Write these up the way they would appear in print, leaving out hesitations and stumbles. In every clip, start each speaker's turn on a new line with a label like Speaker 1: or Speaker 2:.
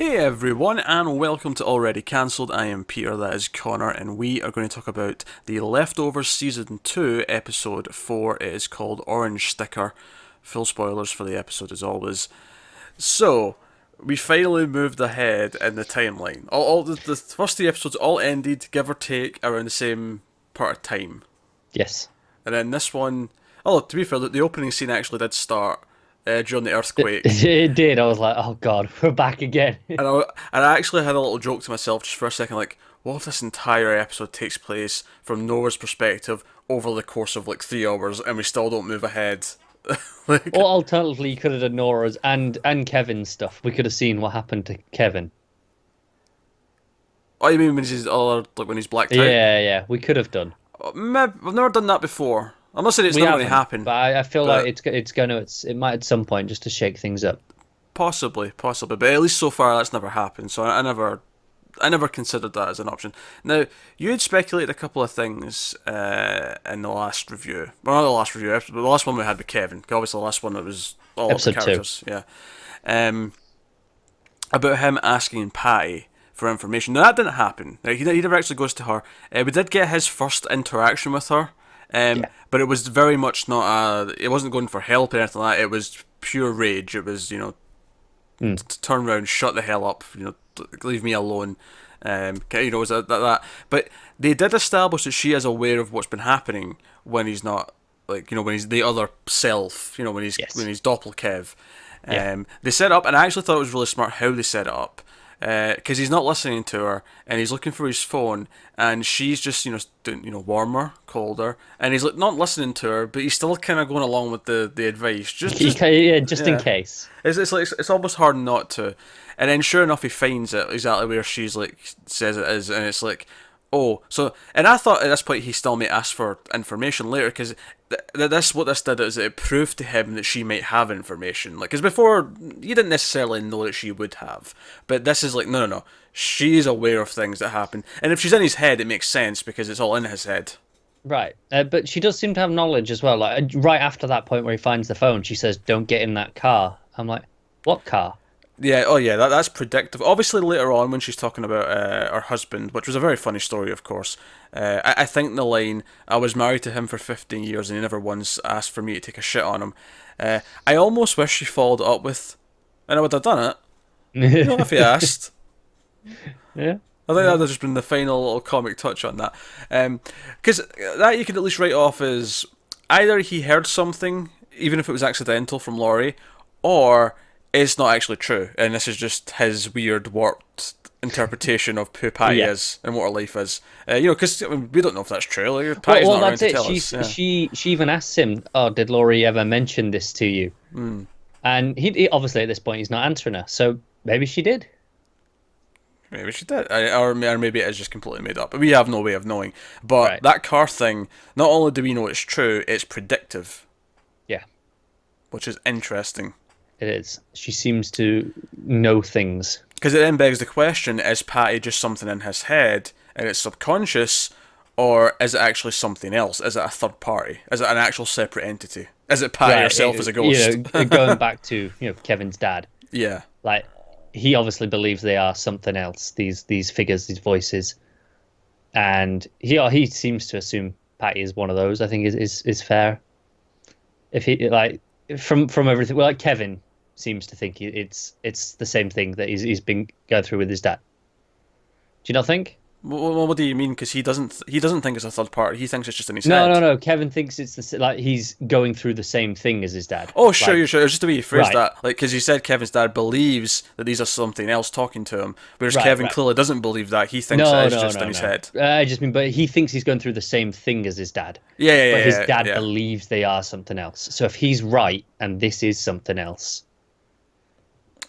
Speaker 1: Hey everyone, and welcome to Already Cancelled. I am Peter, that is Connor, and we are going to talk about The Leftovers Season 2, Episode 4. It is called Orange Sticker. Full spoilers for the episode as always. So, we finally moved ahead in the timeline. All the first three episodes all ended, give or take, around the same part of time.
Speaker 2: Yes.
Speaker 1: And then this one, to be fair, the opening scene actually did start during the earthquake.
Speaker 2: It did. I was like, oh god, we're back again.
Speaker 1: And I actually had a little joke to myself just for a second, like, what if this entire episode takes place from Noah's perspective over the course of like 3 hours and we still don't move ahead?
Speaker 2: Or alternatively, you could have done Nora's and Kevin's stuff. We could have seen what happened to Kevin.
Speaker 1: Oh, you mean when he's blacked out?
Speaker 2: Yeah, we could have done.
Speaker 1: Maybe, I've never done that before. I'm not saying it's not going to happen.
Speaker 2: But I feel like it might at some point just to shake things up.
Speaker 1: Possibly, but at least so far that's never happened. So I never considered that as an option. Now, you had speculated a couple of things in the last review. Well, not the last review, but the last one we had with Kevin. Obviously, the last one that was all of the characters. 2. Yeah. About him asking Patty for information. Now, that didn't happen. He never actually goes to her. We did get his first interaction with her. But it was very much not it wasn't going for help or anything like that. It was pure rage. It was, turn around, shut the hell up, leave me alone. Was that. But they did establish that she is aware of what's been happening when he's not, when he's the other self, when he's Doppelkev. They set up, and I actually thought it was really smart how they set it up. Because he's not listening to her, and he's looking for his phone, and she's just doing warmer, colder, and he's not listening to her, but he's still kind of going along with the advice, just
Speaker 2: in case.
Speaker 1: It's almost hard not to, and then sure enough he finds it exactly where she's says it is, and it's like, oh, so, and I thought at this point he still may ask for information later, because what this did is it proved to him that she might have information. Because before, you didn't necessarily know that she would have. But this is no. She's aware of things that happen. And if she's in his head, it makes sense, because it's all in his head.
Speaker 2: Right. But she does seem to have knowledge as well. Right after that point where he finds the phone, she says, don't get in that car. I'm like, what car?
Speaker 1: Yeah, that's predictive. Obviously, later on, when she's talking about her husband, which was a very funny story, of course, I think the line, I was married to him for 15 years and he never once asked for me to take a shit on him. I almost wish she followed it up with, and I would have done it, if he asked.
Speaker 2: Yeah.
Speaker 1: I think that would have just been the final little comic touch on that. Because that you could at least write off as either he heard something, even if it was accidental, from Laurie, or it's not actually true, and this is just his weird, warped interpretation of who Patty is and what her life is. Because we don't know if that's true. Patty's not around to tell us. Yeah.
Speaker 2: She even asks him, "Oh, did Laurie ever mention this to you?" And he obviously at this point he's not answering her. So maybe she did.
Speaker 1: Maybe she did, or maybe it is just completely made up. We have no way of knowing. But that car thing, not only do we know it's true, it's predictive.
Speaker 2: Yeah,
Speaker 1: which is interesting.
Speaker 2: It is. She seems to know things.
Speaker 1: Because it then begs the question, is Patty just something in his head and it's subconscious, or is it actually something else? Is it a third party? Is it an actual separate entity? Is it Patty herself as a ghost?
Speaker 2: Going back to Kevin's dad.
Speaker 1: Yeah.
Speaker 2: He obviously believes they are something else, these figures, these voices. And he seems to assume Patty is one of those, I think is fair. If he, from everything, Kevin seems to think it's the same thing that he's been going through with his dad. Do you not think?
Speaker 1: Well, what do you mean? Because he doesn't think it's a third party. He thinks it's just in his head.
Speaker 2: No. Kevin thinks it's he's going through the same thing as his dad.
Speaker 1: Oh, sure. It was just the way you phrased that. Because you said Kevin's dad believes that these are something else talking to him, whereas Kevin clearly doesn't believe that. He thinks it's just in his head.
Speaker 2: I just mean, but he thinks he's going through the same thing as his dad.
Speaker 1: Yeah.
Speaker 2: But his dad believes they are something else. So if he's right and this is something else,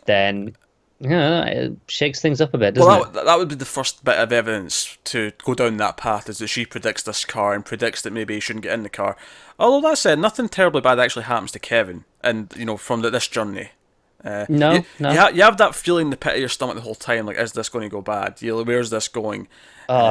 Speaker 2: then it shakes things up a bit, doesn't it?
Speaker 1: That would be the first bit of evidence to go down that path, is that she predicts this car and predicts that maybe he shouldn't get in the car. Although that said, nothing terribly bad actually happens to Kevin, and from this journey.
Speaker 2: No.
Speaker 1: You have that feeling in the pit of your stomach the whole time, like, is this going to go bad? Where's this going?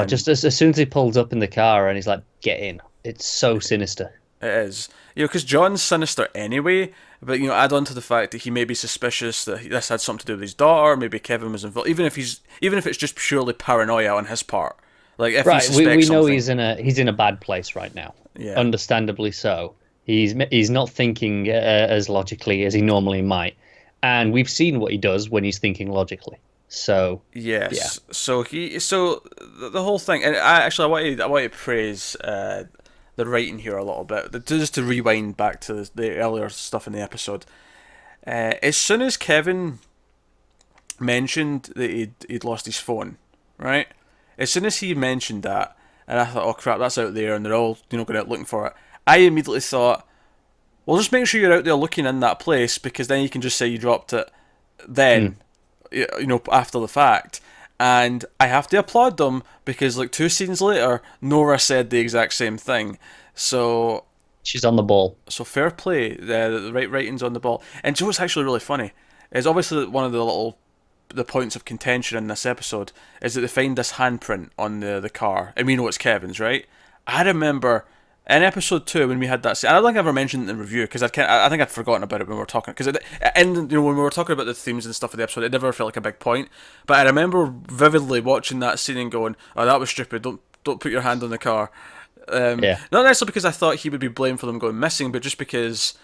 Speaker 2: Just as soon as he pulls up in the car and he's like, get in. It's so sinister.
Speaker 1: It is. Because John's sinister anyway, but, add on to the fact that he may be suspicious that this had something to do with his daughter, maybe Kevin was involved, even if it's just purely paranoia on his part. Like, if he
Speaker 2: Right, we
Speaker 1: suspects
Speaker 2: know
Speaker 1: something.
Speaker 2: he's in a bad place right now.
Speaker 1: Yeah.
Speaker 2: Understandably so. He's not thinking as logically as he normally might, and we've seen what he does when he's thinking logically. So
Speaker 1: Yes.
Speaker 2: yeah.
Speaker 1: So the whole thing, and I want to praise the writing here a little bit. Just to rewind back to the earlier stuff in the episode. As soon as Kevin mentioned that he'd lost his phone, right? As soon as he mentioned that, and I thought, oh crap, that's out there, and they're all going out looking for it. I immediately thought, well, just make sure you're out there looking in that place, because then you can just say you dropped it then, after the fact. And I have to applaud them, because like 2 scenes later, Nora said the exact same thing. So
Speaker 2: She's on the ball.
Speaker 1: fair play, the right writing's on the ball. And Joe, what's actually really funny is obviously one of the points of contention in this episode is that they find this handprint on the car, and we know it's Kevin's, right? I remember in episode 2 when we had that scene, I don't think I ever mentioned it in the review because I think I'd forgotten about it when we were talking, because when we were talking about the themes and stuff of the episode, it never felt like a big point. But I remember vividly watching that scene and going, "Oh, that was stupid! Don't put your hand on the car."
Speaker 2: Yeah.
Speaker 1: Not necessarily because I thought he would be blamed for them going missing, but just because,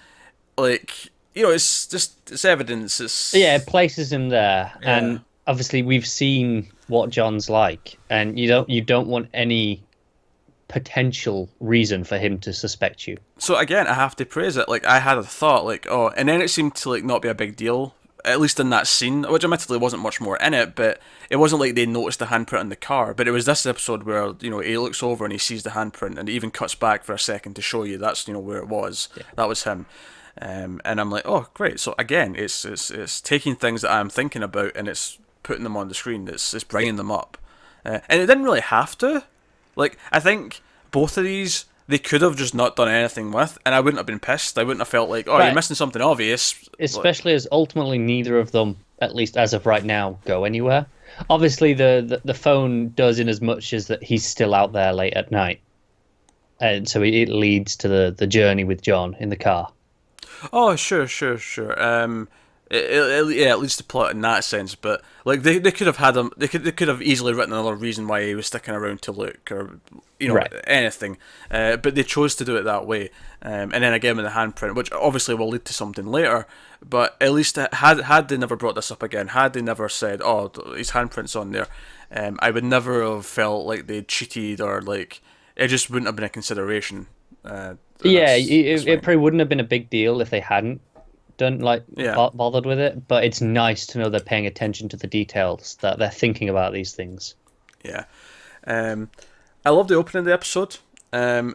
Speaker 1: like, it's evidence.
Speaker 2: Yeah, it places him there,
Speaker 1: Yeah.
Speaker 2: and obviously we've seen what John's like, and you don't want any potential reason for him to suspect you.
Speaker 1: So again, I have to praise it. Like, I had a thought, like, oh, and then it seemed to like not be a big deal, at least in that scene, which admittedly wasn't much more in it, but it wasn't like they noticed the handprint on the car. But it was this episode where he looks over and he sees the handprint, and it even cuts back for a second to show you that's where it was.
Speaker 2: Yeah.
Speaker 1: That was him. And I'm like, oh, great. So again, it's taking things that I'm thinking about and it's putting them on the screen. It's bringing them up, and it didn't really have to. Like, I think both of these they could have just not done anything with, and I wouldn't have been pissed. I wouldn't have felt like, oh,
Speaker 2: Right.
Speaker 1: you're missing something obvious.
Speaker 2: Especially as ultimately neither of them, at least as of right now, go anywhere. Obviously, the phone does in as much as that he's still out there late at night, and so it leads to the journey with John in the car.
Speaker 1: Oh, sure. It leads to plot in that sense, but like they could have had him. They could have easily written another reason why he was sticking around to look, or
Speaker 2: Right.
Speaker 1: anything. But they chose to do it that way. And then again with the handprint, which obviously will lead to something later. But at least had they never brought this up again, had they never said, "Oh, his handprint's on there," I would never have felt like they'd cheated, or like it just wouldn't have been a consideration.
Speaker 2: Yeah,
Speaker 1: That's
Speaker 2: it
Speaker 1: fine.
Speaker 2: probably wouldn't have been a big deal if they hadn't done
Speaker 1: Yeah.
Speaker 2: bothered with it. But it's nice to know they're paying attention to the details, that they're thinking about these things.
Speaker 1: Yeah. I love the opening of the episode.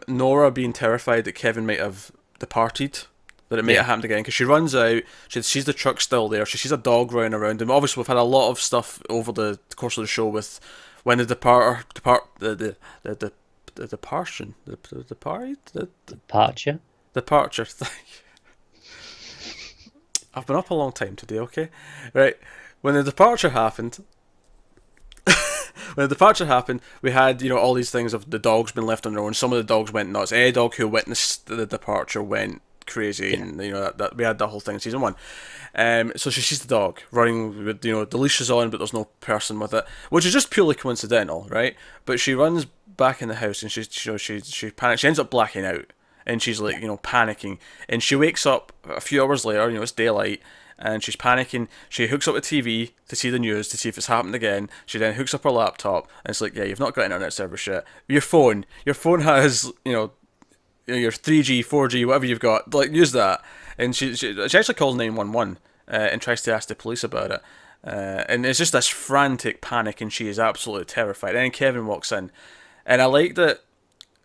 Speaker 1: Nora being terrified that Kevin might have departed, that it may have happened again, because she runs out, she sees the truck still there, she sees a dog running around, and obviously we've had a lot of stuff over the course of the show with when the departure.
Speaker 2: Departure.
Speaker 1: I've been up a long time today, okay? Right. When the departure happened, we had, all these things of the dogs being left on their own. Some of the dogs went nuts. Any dog who witnessed the departure went crazy, and that we had that whole thing in season 1. So she sees the dog running with the leash is on, but there's no person with it, which is just purely coincidental, right? But she runs back in the house and she panics. She ends up blacking out, and she's like panicking, and she wakes up a few hours later. It's daylight. And she's panicking. She hooks up the TV to see the news, to see if it's happened again. She then hooks up her laptop, and it's like, yeah, you've not got internet service yet. Your phone has, your 3G, 4G, whatever you've got. Like, use that. And she actually calls 911 and tries to ask the police about it. And it's just this frantic panic, and she is absolutely terrified. And then Kevin walks in, and I like that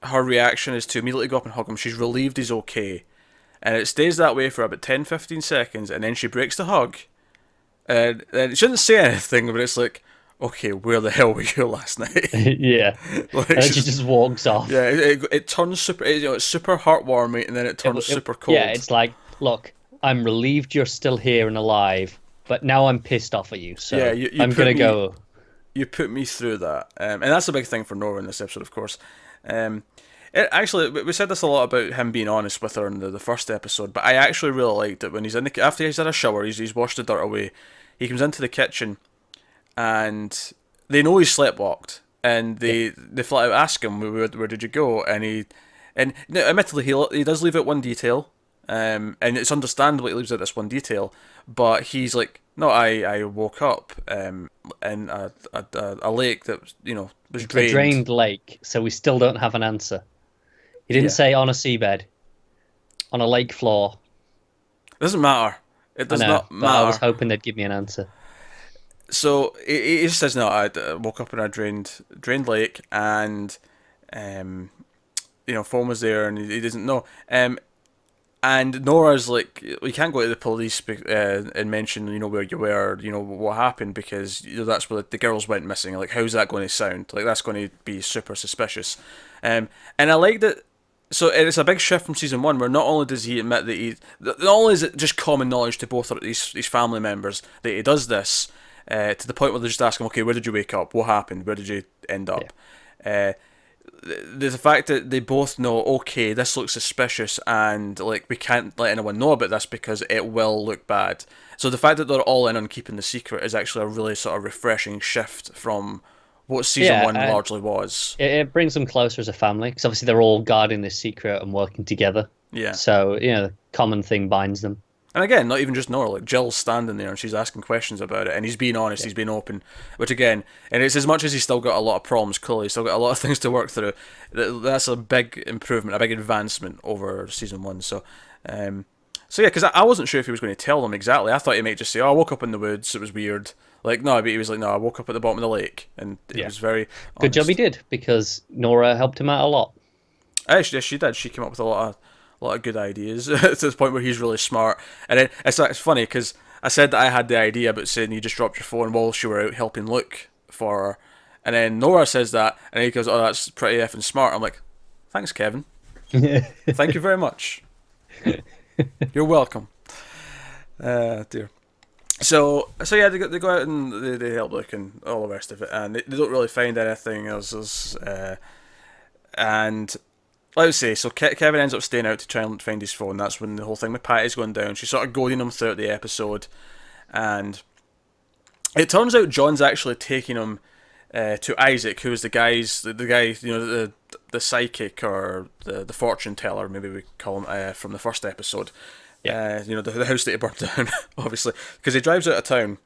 Speaker 1: her reaction is to immediately go up and hug him. She's relieved he's okay. And it stays that way for about 10-15 seconds, and then she breaks the hug. And she doesn't say anything, but it's like, okay, where the hell were you last night?
Speaker 2: Yeah.
Speaker 1: Like,
Speaker 2: And then she just walks off.
Speaker 1: yeah, it turns super, it's super heartwarming, and then it turns super cold.
Speaker 2: Yeah, it's like, look, I'm relieved you're still here and alive, but now I'm pissed off at you. So
Speaker 1: Yeah, you
Speaker 2: I'm
Speaker 1: put
Speaker 2: gonna
Speaker 1: me-
Speaker 2: go.
Speaker 1: You put me through that, and that's a big thing for Nora in this episode, of course. Actually, we said this a lot about him being honest with her in the first episode, but I actually really liked it when he's in the after he's had a shower, he's washed the dirt away, he comes into the kitchen, and they know he's sleptwalked, and they flat out ask him where did you go, and now, admittedly he does leave out one detail, and it's understandable he leaves out this one detail, but he's like, no, I woke up in a lake that was
Speaker 2: It's a
Speaker 1: drained.
Speaker 2: drained lake, so we still don't have an answer. He didn't
Speaker 1: Yeah.
Speaker 2: say on a seabed, on a lake floor.
Speaker 1: It doesn't matter. It
Speaker 2: I
Speaker 1: does
Speaker 2: know,
Speaker 1: not
Speaker 2: but I was
Speaker 1: matter.
Speaker 2: hoping they'd give me an answer.
Speaker 1: So he just says, no, I woke up in a drained lake, and phone was there, and he doesn't know. And Nora's like, we can't go to the police and mention, where you were, what happened, because that's where the girls went missing. Like, how's that going to sound? Like, that's going to be super suspicious. And I like that. So it's a big shift from season one, where not only does he admit that not only is it just common knowledge to both of these family members that he does this, to the point where they just ask him, okay, where did you wake up? What happened? Where did you end up? The fact that they both know, okay, this looks suspicious, and like we can't let anyone know about this because it will look bad. So the fact that they're all in on keeping the secret is actually a really sort of refreshing shift from what season
Speaker 2: Yeah,
Speaker 1: one largely was.
Speaker 2: It brings them closer as a family because obviously they're all guarding this secret and working together.
Speaker 1: Yeah.
Speaker 2: So the common thing binds them.
Speaker 1: And again, not even just Nora, like Jill's standing there and she's asking questions about it, and he's being honest, he's being open, which again, and it's as much as he's still got a lot of problems, clearly, he's still got a lot of things to work through. That's a big improvement, a big advancement over season one. So yeah, because I wasn't sure if he was going to tell them exactly. I thought he might just say, "Oh, I woke up in the woods, it was weird." Like, no, but he was like, "No, I woke up at the bottom of the lake," and it was very
Speaker 2: Good job he
Speaker 1: honest.
Speaker 2: did because Nora helped him out a lot.
Speaker 1: Actually, yes, she did. She came up with a lot of good ideas to the point where he's really smart. And then it's funny because I said that I had the idea about saying you just dropped your phone while she were out helping look for her, and then Nora says that, and he goes, "Oh, that's pretty effing smart." I'm like, "Thanks, Kevin. Thank you very much. You're welcome." Dear. So yeah, they go out and they help look and all the rest of it, and they don't really find anything else. And let's say, so Kevin ends up staying out to try and find his phone. That's when the whole thing with Patty's going down. She's sort of goading him throughout the episode, and it turns out John's actually taking him to Isaac, who is the guy, the psychic or the fortune teller, maybe we call him, from the first episode.
Speaker 2: Yeah.
Speaker 1: The house that he burned down, obviously, because he drives out of town,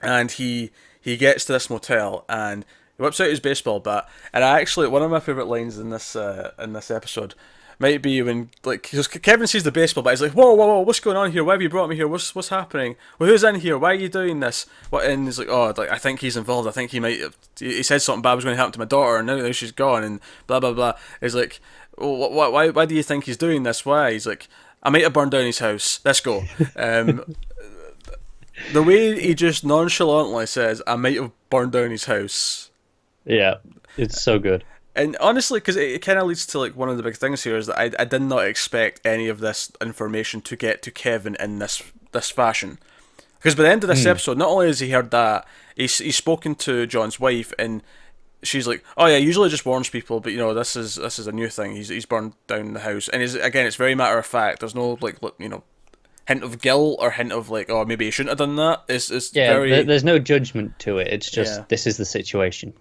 Speaker 1: and he gets to this motel, and he whips out his baseball bat, and one of my favorite lines in this episode might be when, like, 'cause Kevin sees the baseball bat, he's like, whoa, what's going on here? Why have you brought me here? What's happening? Well, who's in here? Why are you doing this? What? And he's like, oh, like, I think he's involved. I think he might. He said something bad was going to happen to my daughter, and now she's gone, and blah blah blah. He's like, well, why do you think he's doing this? Why? He's like, I might have burned down his house. Let's go. The way he just nonchalantly says, I might have burned down his house.
Speaker 2: Yeah, it's so good.
Speaker 1: And honestly, because it kind of leads to, like, one of the big things here is that I did not expect any of this information to get to Kevin in this fashion. Because by the end of this episode, not only has he heard that, he's spoken to John's wife, and she's like, "Oh yeah, usually just warns people, but this is a new thing. He's burned down the house," and it's very matter of fact. There's no hint of guilt or hint of like, "Oh, maybe he shouldn't have done that." It's very
Speaker 2: there's no judgment to it. It's just
Speaker 1: Yeah.
Speaker 2: this is the situation.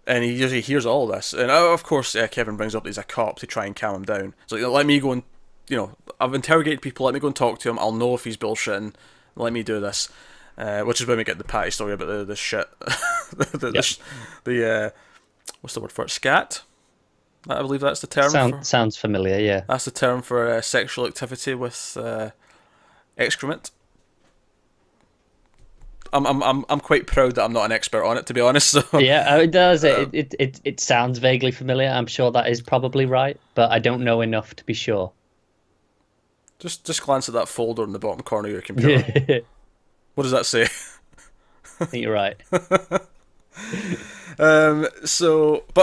Speaker 1: And he usually hears all this, and of course Kevin brings up that he's a cop to try and calm him down. So let me go and I've interrogated people. Let me go and talk to him. I'll know if he's bullshitting. Let me do this. Which is when we get the Patty story about the shit, what's the word for it? Scat. I believe that's the term.
Speaker 2: Sounds familiar. Yeah.
Speaker 1: That's the term for sexual activity with excrement. I'm quite proud that I'm not an expert on it, to be honest. So
Speaker 2: Yeah, it does. It sounds vaguely familiar. I'm sure that is probably right, but I don't know enough to be sure.
Speaker 1: just glance at that folder in the bottom corner of your computer.
Speaker 2: I
Speaker 1: What does that say?
Speaker 2: think you're right.
Speaker 1: But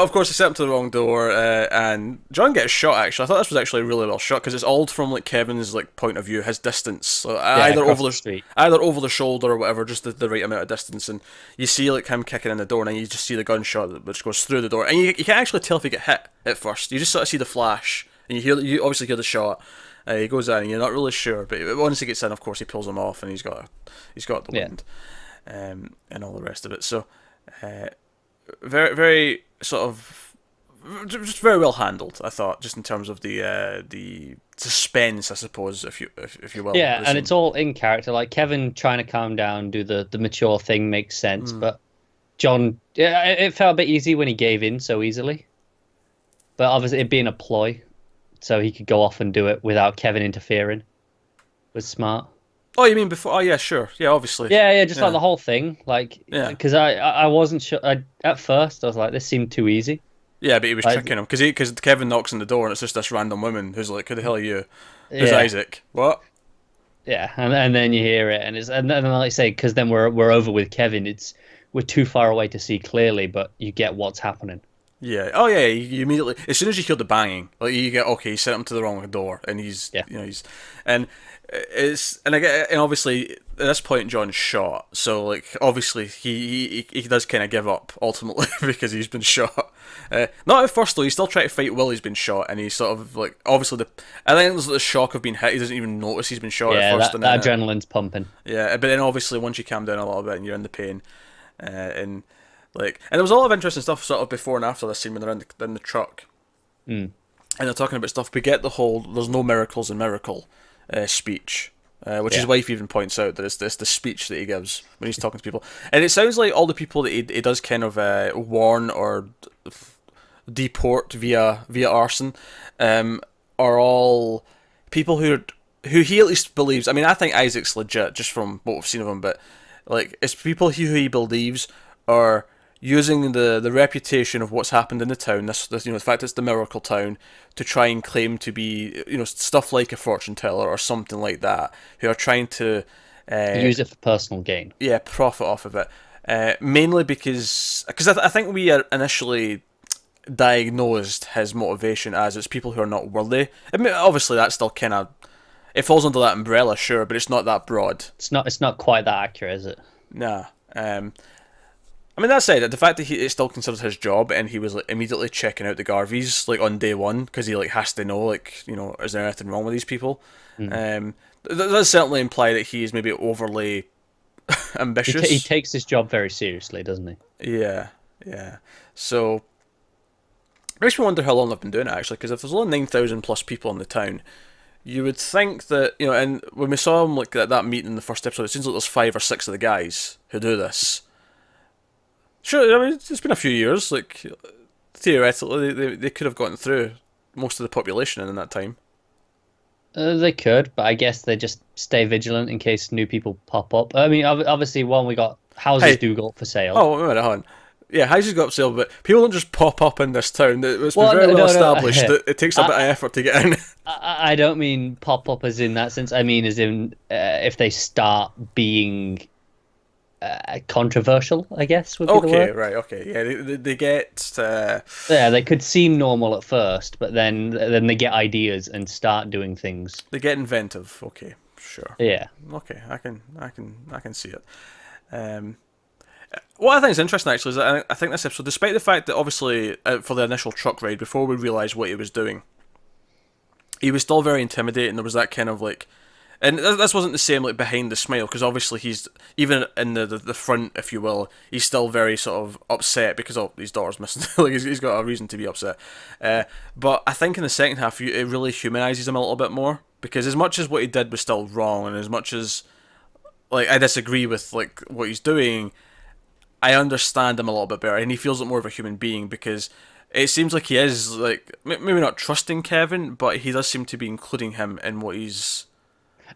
Speaker 1: of course, he set him to the wrong door, and John gets shot. Actually, I thought this was actually really well shot because it's all from like Kevin's like point of view, his distance, so
Speaker 2: Yeah, across the street.
Speaker 1: either over the shoulder or whatever, just the right amount of distance. And you see like him kicking in the door, and then you just see the gunshot which goes through the door, and you can't actually tell if he get hit at first. You just sort of see the flash, and you obviously hear the shot. He goes in, and you're not really sure, but once he gets in, of course, he pulls him off, and he's got the
Speaker 2: Yeah.
Speaker 1: wind, and all the rest of it. So. Very, very sort of just very well handled. I thought, just in terms of the suspense, I suppose, if you will.
Speaker 2: Yeah,
Speaker 1: There's
Speaker 2: and it's all in character. Like Kevin trying to calm down, do the mature thing makes sense, but John, yeah, it felt a bit easy when he gave in so easily. But obviously, it being a ploy, so he could go off and do it without Kevin interfering, was smart.
Speaker 1: Oh, you mean before? Oh, yeah, sure, yeah, obviously.
Speaker 2: Yeah, just like the whole thing, like,
Speaker 1: Yeah.
Speaker 2: because I wasn't sure. At first, I was like, this seemed too easy.
Speaker 1: Yeah, but he was
Speaker 2: Like,
Speaker 1: tricking him because Kevin knocks on the door and it's just this random woman who's like, "Who the hell are you?" Who's
Speaker 2: Yeah,
Speaker 1: Isaac? What?
Speaker 2: yeah, and then you hear it, and then like I say, because then we're over with Kevin. We're too far away to see clearly, but you get what's happening.
Speaker 1: Yeah. Oh, yeah. You immediately, as soon as you hear the banging, like you get, okay, he sent him to the wrong door, and
Speaker 2: Yeah.
Speaker 1: and and I get, and obviously at this point John's shot, so like obviously he does kind of give up ultimately because he's been shot. Not at first though, he's still trying to fight while he's been shot, and he's sort of like obviously I think there's the shock of being hit. He doesn't even notice he's been shot at
Speaker 2: Yeah,
Speaker 1: first,
Speaker 2: that,
Speaker 1: and
Speaker 2: that
Speaker 1: then
Speaker 2: adrenaline's pumping.
Speaker 1: yeah, but then obviously once you calm down a little bit and you're in the pain, and like, and there was a lot of interesting stuff sort of before and after this scene when they're in the truck,
Speaker 2: Mm.
Speaker 1: and they're talking about stuff. We get the whole "there's no miracles in miracle" speech, which his
Speaker 2: Yeah.
Speaker 1: wife even points out that it's the speech that he gives when he's talking to people, and it sounds like all the people that he does kind of warn or deport via arson, are all people who he at least believes. I mean, I think Isaac's legit just from what we've seen of him, but like it's people who he believes are using the reputation of what's happened in the town, this the fact it's the miracle town, to try and claim to be stuff like a fortune teller or something like that, who are trying to
Speaker 2: Use it for personal gain.
Speaker 1: yeah, profit off of it, mainly because I think we are initially diagnosed his motivation as it's people who are not worthy. I mean, obviously that's still kind of, it falls under that umbrella, sure, but it's not that broad.
Speaker 2: It's not quite that accurate, is it?
Speaker 1: Nah. I mean, that said, the fact that it's still considered his job, and he was like immediately checking out the Garveys like on day one because he like has to know, like, is there anything wrong with these people? That does certainly imply that he is maybe overly ambitious.
Speaker 2: He takes his job very seriously, doesn't he?
Speaker 1: Yeah, yeah. So makes me wonder how long they've been doing it actually, because if there's only 9,000 plus people in the town, you would think that and when we saw him like at that meeting in the first episode, it seems like there's 5 or 6 of the guys who do this. Sure, I mean it's been a few years. Like theoretically, they could have gotten through most of the population in that time.
Speaker 2: They could, but I guess they just stay vigilant in case new people pop up. I mean, obviously, one we got houses
Speaker 1: Hey.
Speaker 2: do go up for sale.
Speaker 1: Oh, wait a minute, hold on. Yeah, houses got up sale, but people don't just pop up in this town. It's been
Speaker 2: Well,
Speaker 1: very
Speaker 2: no,
Speaker 1: well
Speaker 2: no, no.
Speaker 1: established that it takes a bit of effort to get in.
Speaker 2: I don't mean pop up as in that sense. I mean as in if they start being controversial, I guess would be the
Speaker 1: Okay,
Speaker 2: word.
Speaker 1: right, okay. Yeah, they get...
Speaker 2: Yeah, they could seem normal at first, but then they get ideas and start doing things.
Speaker 1: They get inventive. Okay, sure.
Speaker 2: Yeah.
Speaker 1: Okay, I can see it. What I think is interesting actually is that I think this episode, despite the fact that obviously for the initial truck ride, before we realised what he was doing, he was still very intimidating. There was that kind of like, and this wasn't the same like behind the smile, because obviously he's even in the front, if you will, he's still very sort of upset because his daughter's missing. Like he's got a reason to be upset. But I think in the second half, it really humanises him a little bit more, because as much as what he did was still wrong, and as much as like I disagree with like what he's doing, I understand him a little bit better, and he feels like more of a human being, because it seems like he is like maybe not trusting Kevin, but he does seem to be including him in what he's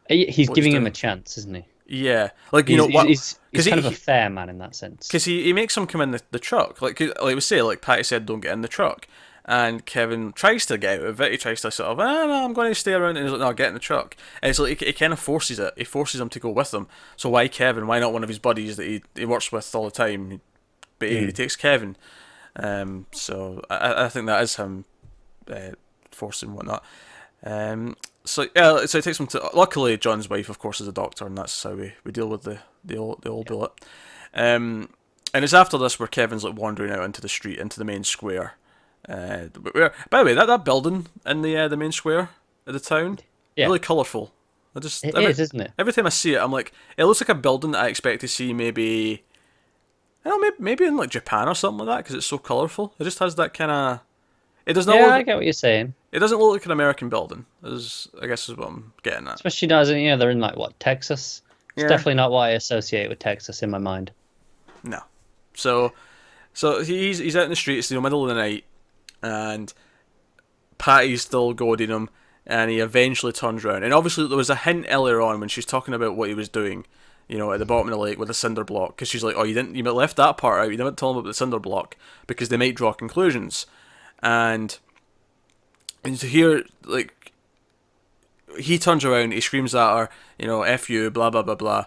Speaker 2: He's
Speaker 1: what
Speaker 2: giving
Speaker 1: he's
Speaker 2: him
Speaker 1: doing.
Speaker 2: a chance, isn't he?
Speaker 1: Yeah, like
Speaker 2: He's
Speaker 1: because
Speaker 2: kind of a fair man in that sense.
Speaker 1: because he makes him come in the truck, like we say, like Patty said, don't get in the truck, and Kevin tries to get out of it. He tries to sort of, no, I'm going to stay around, and he's like, no, get in the truck, and it's like he kind of forces it. He forces him to go with him. So why Kevin? Why not one of his buddies that he works with all the time? but he takes Kevin. So I think that is him forcing whatnot. So he takes him to. Luckily, John's wife, of course, is a doctor, and that's how we deal with the old bullet. And it's after this where Kevin's like wandering out into the street, into the main square. By the way, that building in the main square of the town, really colourful.
Speaker 2: It is, isn't it?
Speaker 1: Every time I see it, I'm like, it looks like a building that I expect to see maybe, maybe in like Japan or something like that, because it's so colourful. It just has that kind of. It does not.
Speaker 2: Yeah, I get what you're saying.
Speaker 1: It doesn't look like an American building. I guess is what I'm getting at.
Speaker 2: Especially now, they're in like what, Texas? It's definitely not what I associate with Texas in my mind.
Speaker 1: No. So he's out in the streets in the middle of the night, and Patty's still goading him, and he eventually turns around. And obviously there was a hint earlier on when she's talking about what he was doing, at the bottom of the lake with the cinder block, because she's like, oh, you left that part out, you didn't tell him about the cinder block, because they might draw conclusions. And to hear, like, he turns around, he screams at her, F you, blah, blah, blah, blah,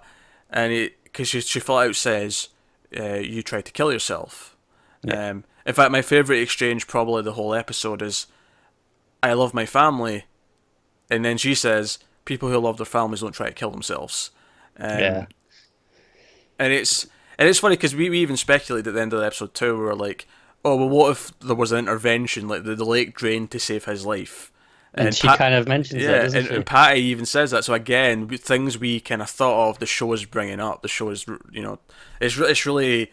Speaker 1: and because she flat out says, you tried to kill yourself. Yeah. In fact, my favourite exchange probably the whole episode is, I love my family, and then she says, people who love their families don't try to kill themselves. And it's funny because we even speculated at the end of the episode too. We were like, oh well, what if there was an intervention, like the lake drained to save his life?
Speaker 2: And she kind of mentions that, doesn't she?
Speaker 1: And Patty even says that. So again, things we kind of thought of, the show is bringing up. The show is, it's really,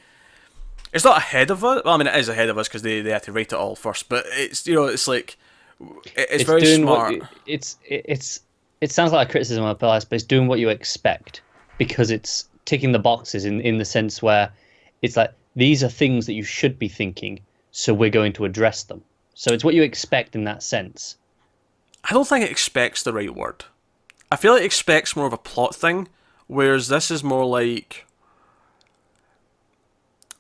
Speaker 1: it's not ahead of us. Well, I mean, it is ahead of us because they had to write it all first. But it's, it's like, it's very smart.
Speaker 2: It sounds like a criticism of the last, but it's doing what you expect because it's ticking the boxes in the sense where it's like, these are things that you should be thinking, so we're going to address them. So it's what you expect in that sense.
Speaker 1: I don't think expect's the right word. I feel like expect's more of a plot thing, whereas this is more like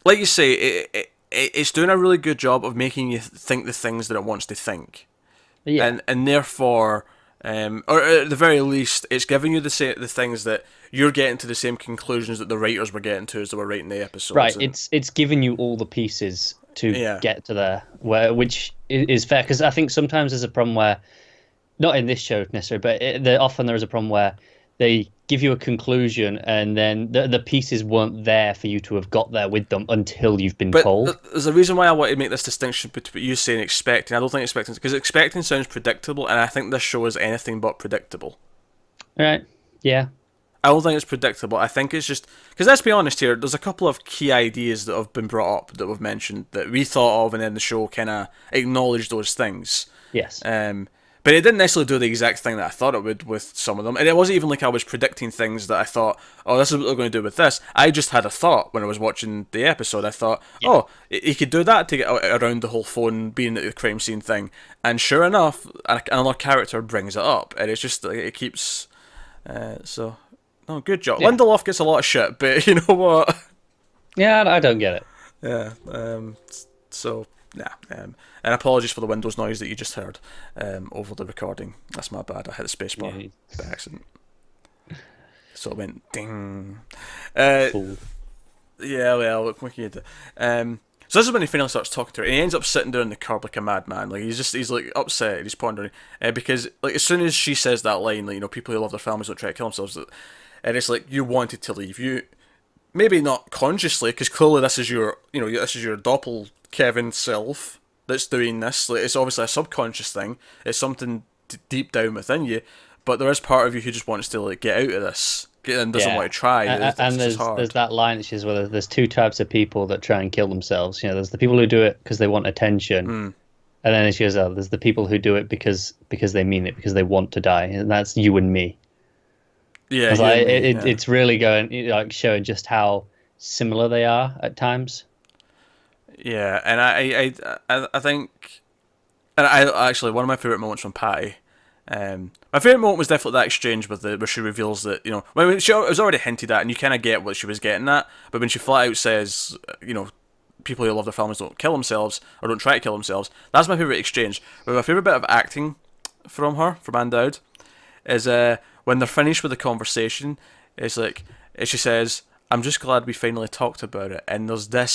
Speaker 1: you say, it's doing a really good job of making you think the things that it wants to think.
Speaker 2: Yeah.
Speaker 1: And therefore, or at the very least, it's giving you the things that you're getting to the same conclusions that the writers were getting to as they were writing the episodes.
Speaker 2: Right, it's giving you all the pieces to get to there, which is fair, because I think sometimes there's a problem where, not in this show necessarily, but often there is a problem where they give you a conclusion and then the pieces weren't there for you to have got there with them until you've been told.
Speaker 1: There's a reason why I want to make this distinction between you saying expecting. I don't think expecting, because expecting sounds predictable, and I think this show is anything but predictable.
Speaker 2: Right, yeah.
Speaker 1: I don't think it's predictable. I think it's just... Because let's be honest here, there's a couple of key ideas that have been brought up that we've mentioned that we thought of, and then the show kind of acknowledged those things.
Speaker 2: Yes.
Speaker 1: But it didn't necessarily do the exact thing that I thought it would with some of them. And it wasn't even like I was predicting things that I thought, oh, this is what they're going to do with this. I just had a thought when I was watching the episode. I thought, oh, he could do that to get around the whole phone being at the crime scene thing. And sure enough, another character brings it up. And it's just, it keeps... Oh, good job. Yeah. Lindelof gets a lot of shit, but you know what?
Speaker 2: Yeah, I don't get it.
Speaker 1: Yeah. And apologies for the Windows noise that you just heard over the recording. That's my bad. I hit the spacebar by accident. So it went ding. Yeah, well, what can you do? So this is when he finally starts talking to her, and he ends up sitting there on the curb like a madman. Like he's like upset, he's pondering, because like as soon as she says that line, like people who love their families don't try to kill themselves, and it's like you wanted to leave. You maybe not consciously, because clearly this is your doppel Kevin self that's doing this. Like it's obviously a subconscious thing. It's something deep down within you, but there is part of you who just wants to like get out of this. And doesn't want to try.
Speaker 2: And there's that line that says, well, there's two types of people that try and kill themselves. There's the people who do it because they want attention, and then she goes, oh, there's the people who do it because they mean it, because they want to die, and that's you and me. Yeah, it's really going showing just how similar they are at times.
Speaker 1: Yeah, and I think, and I actually one of my favorite moments from Patty. My favourite moment was definitely that exchange where she reveals that, it was already hinted at and you kind of get what she was getting at, but when she flat out says, people who love their families don't kill themselves, or don't try to kill themselves, that's my favourite exchange. But my favourite bit of acting from Ann Dowd, is when they're finished with the conversation, it's like, she says, I'm just glad we finally talked about it, and there's this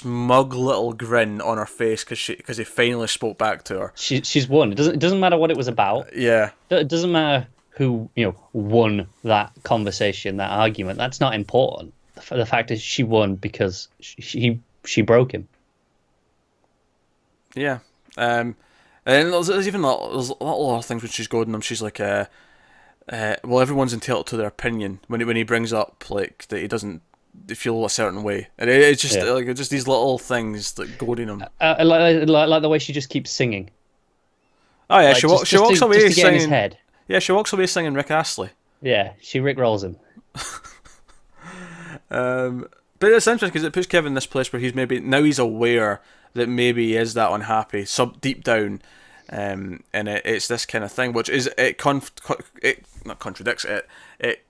Speaker 1: smug little grin on her face because he finally spoke back to her.
Speaker 2: She's won. It doesn't matter what it was about.
Speaker 1: Yeah.
Speaker 2: It doesn't matter who won that conversation, that argument. That's not important. The fact is, she won because she broke him.
Speaker 1: Yeah. And there's even there's a lot of things when she's goading him. She's like, well, everyone's entitled to their opinion when he brings up like that he doesn't feel a certain way, and it's just just these little things that goading him.
Speaker 2: Like the way she just keeps singing.
Speaker 1: Oh yeah,
Speaker 2: Like,
Speaker 1: she walks away
Speaker 2: just to get in his
Speaker 1: singing.
Speaker 2: head.
Speaker 1: Yeah, she walks away singing Rick Astley.
Speaker 2: Yeah, she Rick rolls him.
Speaker 1: But it's interesting because it puts Kevin in this place where he's aware that maybe he is that unhappy, deep down, and it's this kind of thing, which is it not contradicts it. It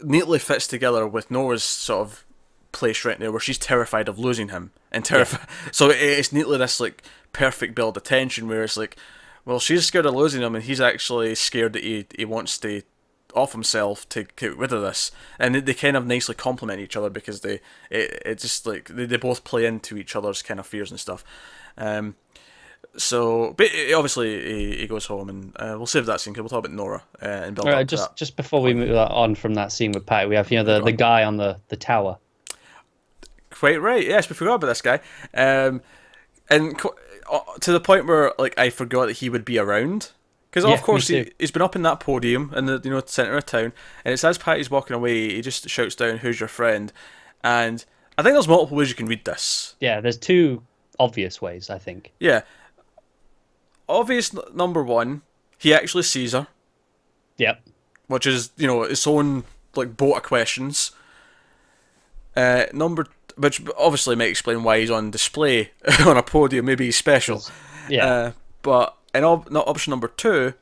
Speaker 1: neatly fits together with Nora's sort of place right now, where she's terrified of losing him and terrified. Yeah. So it's neatly this like perfect build of tension where it's like, well, she's scared of losing him, and he's actually scared that he wants to off himself to get rid of this, and they kind of nicely complement each other because they both play into each other's kind of fears and stuff. So, but obviously he goes home, and we'll save that scene because we'll talk about Nora and build up to that.
Speaker 2: Just before we move on from that scene with Patty, we have the guy on the tower.
Speaker 1: Quite right. Yes, we forgot about this guy, and to the point where like I forgot that he would be around. Because of course he's been up in that podium in the centre of town, and it's as Patty's walking away, he just shouts down, "Who's your friend?" And I think there's multiple ways you can read this.
Speaker 2: Yeah, there's two obvious ways, I think.
Speaker 1: Yeah. Obvious number one, he actually sees her.
Speaker 2: Yep.
Speaker 1: Which is its own like boat of questions. Which obviously might explain why he's on display on a podium. Maybe he's special.
Speaker 2: Yeah.
Speaker 1: But option number two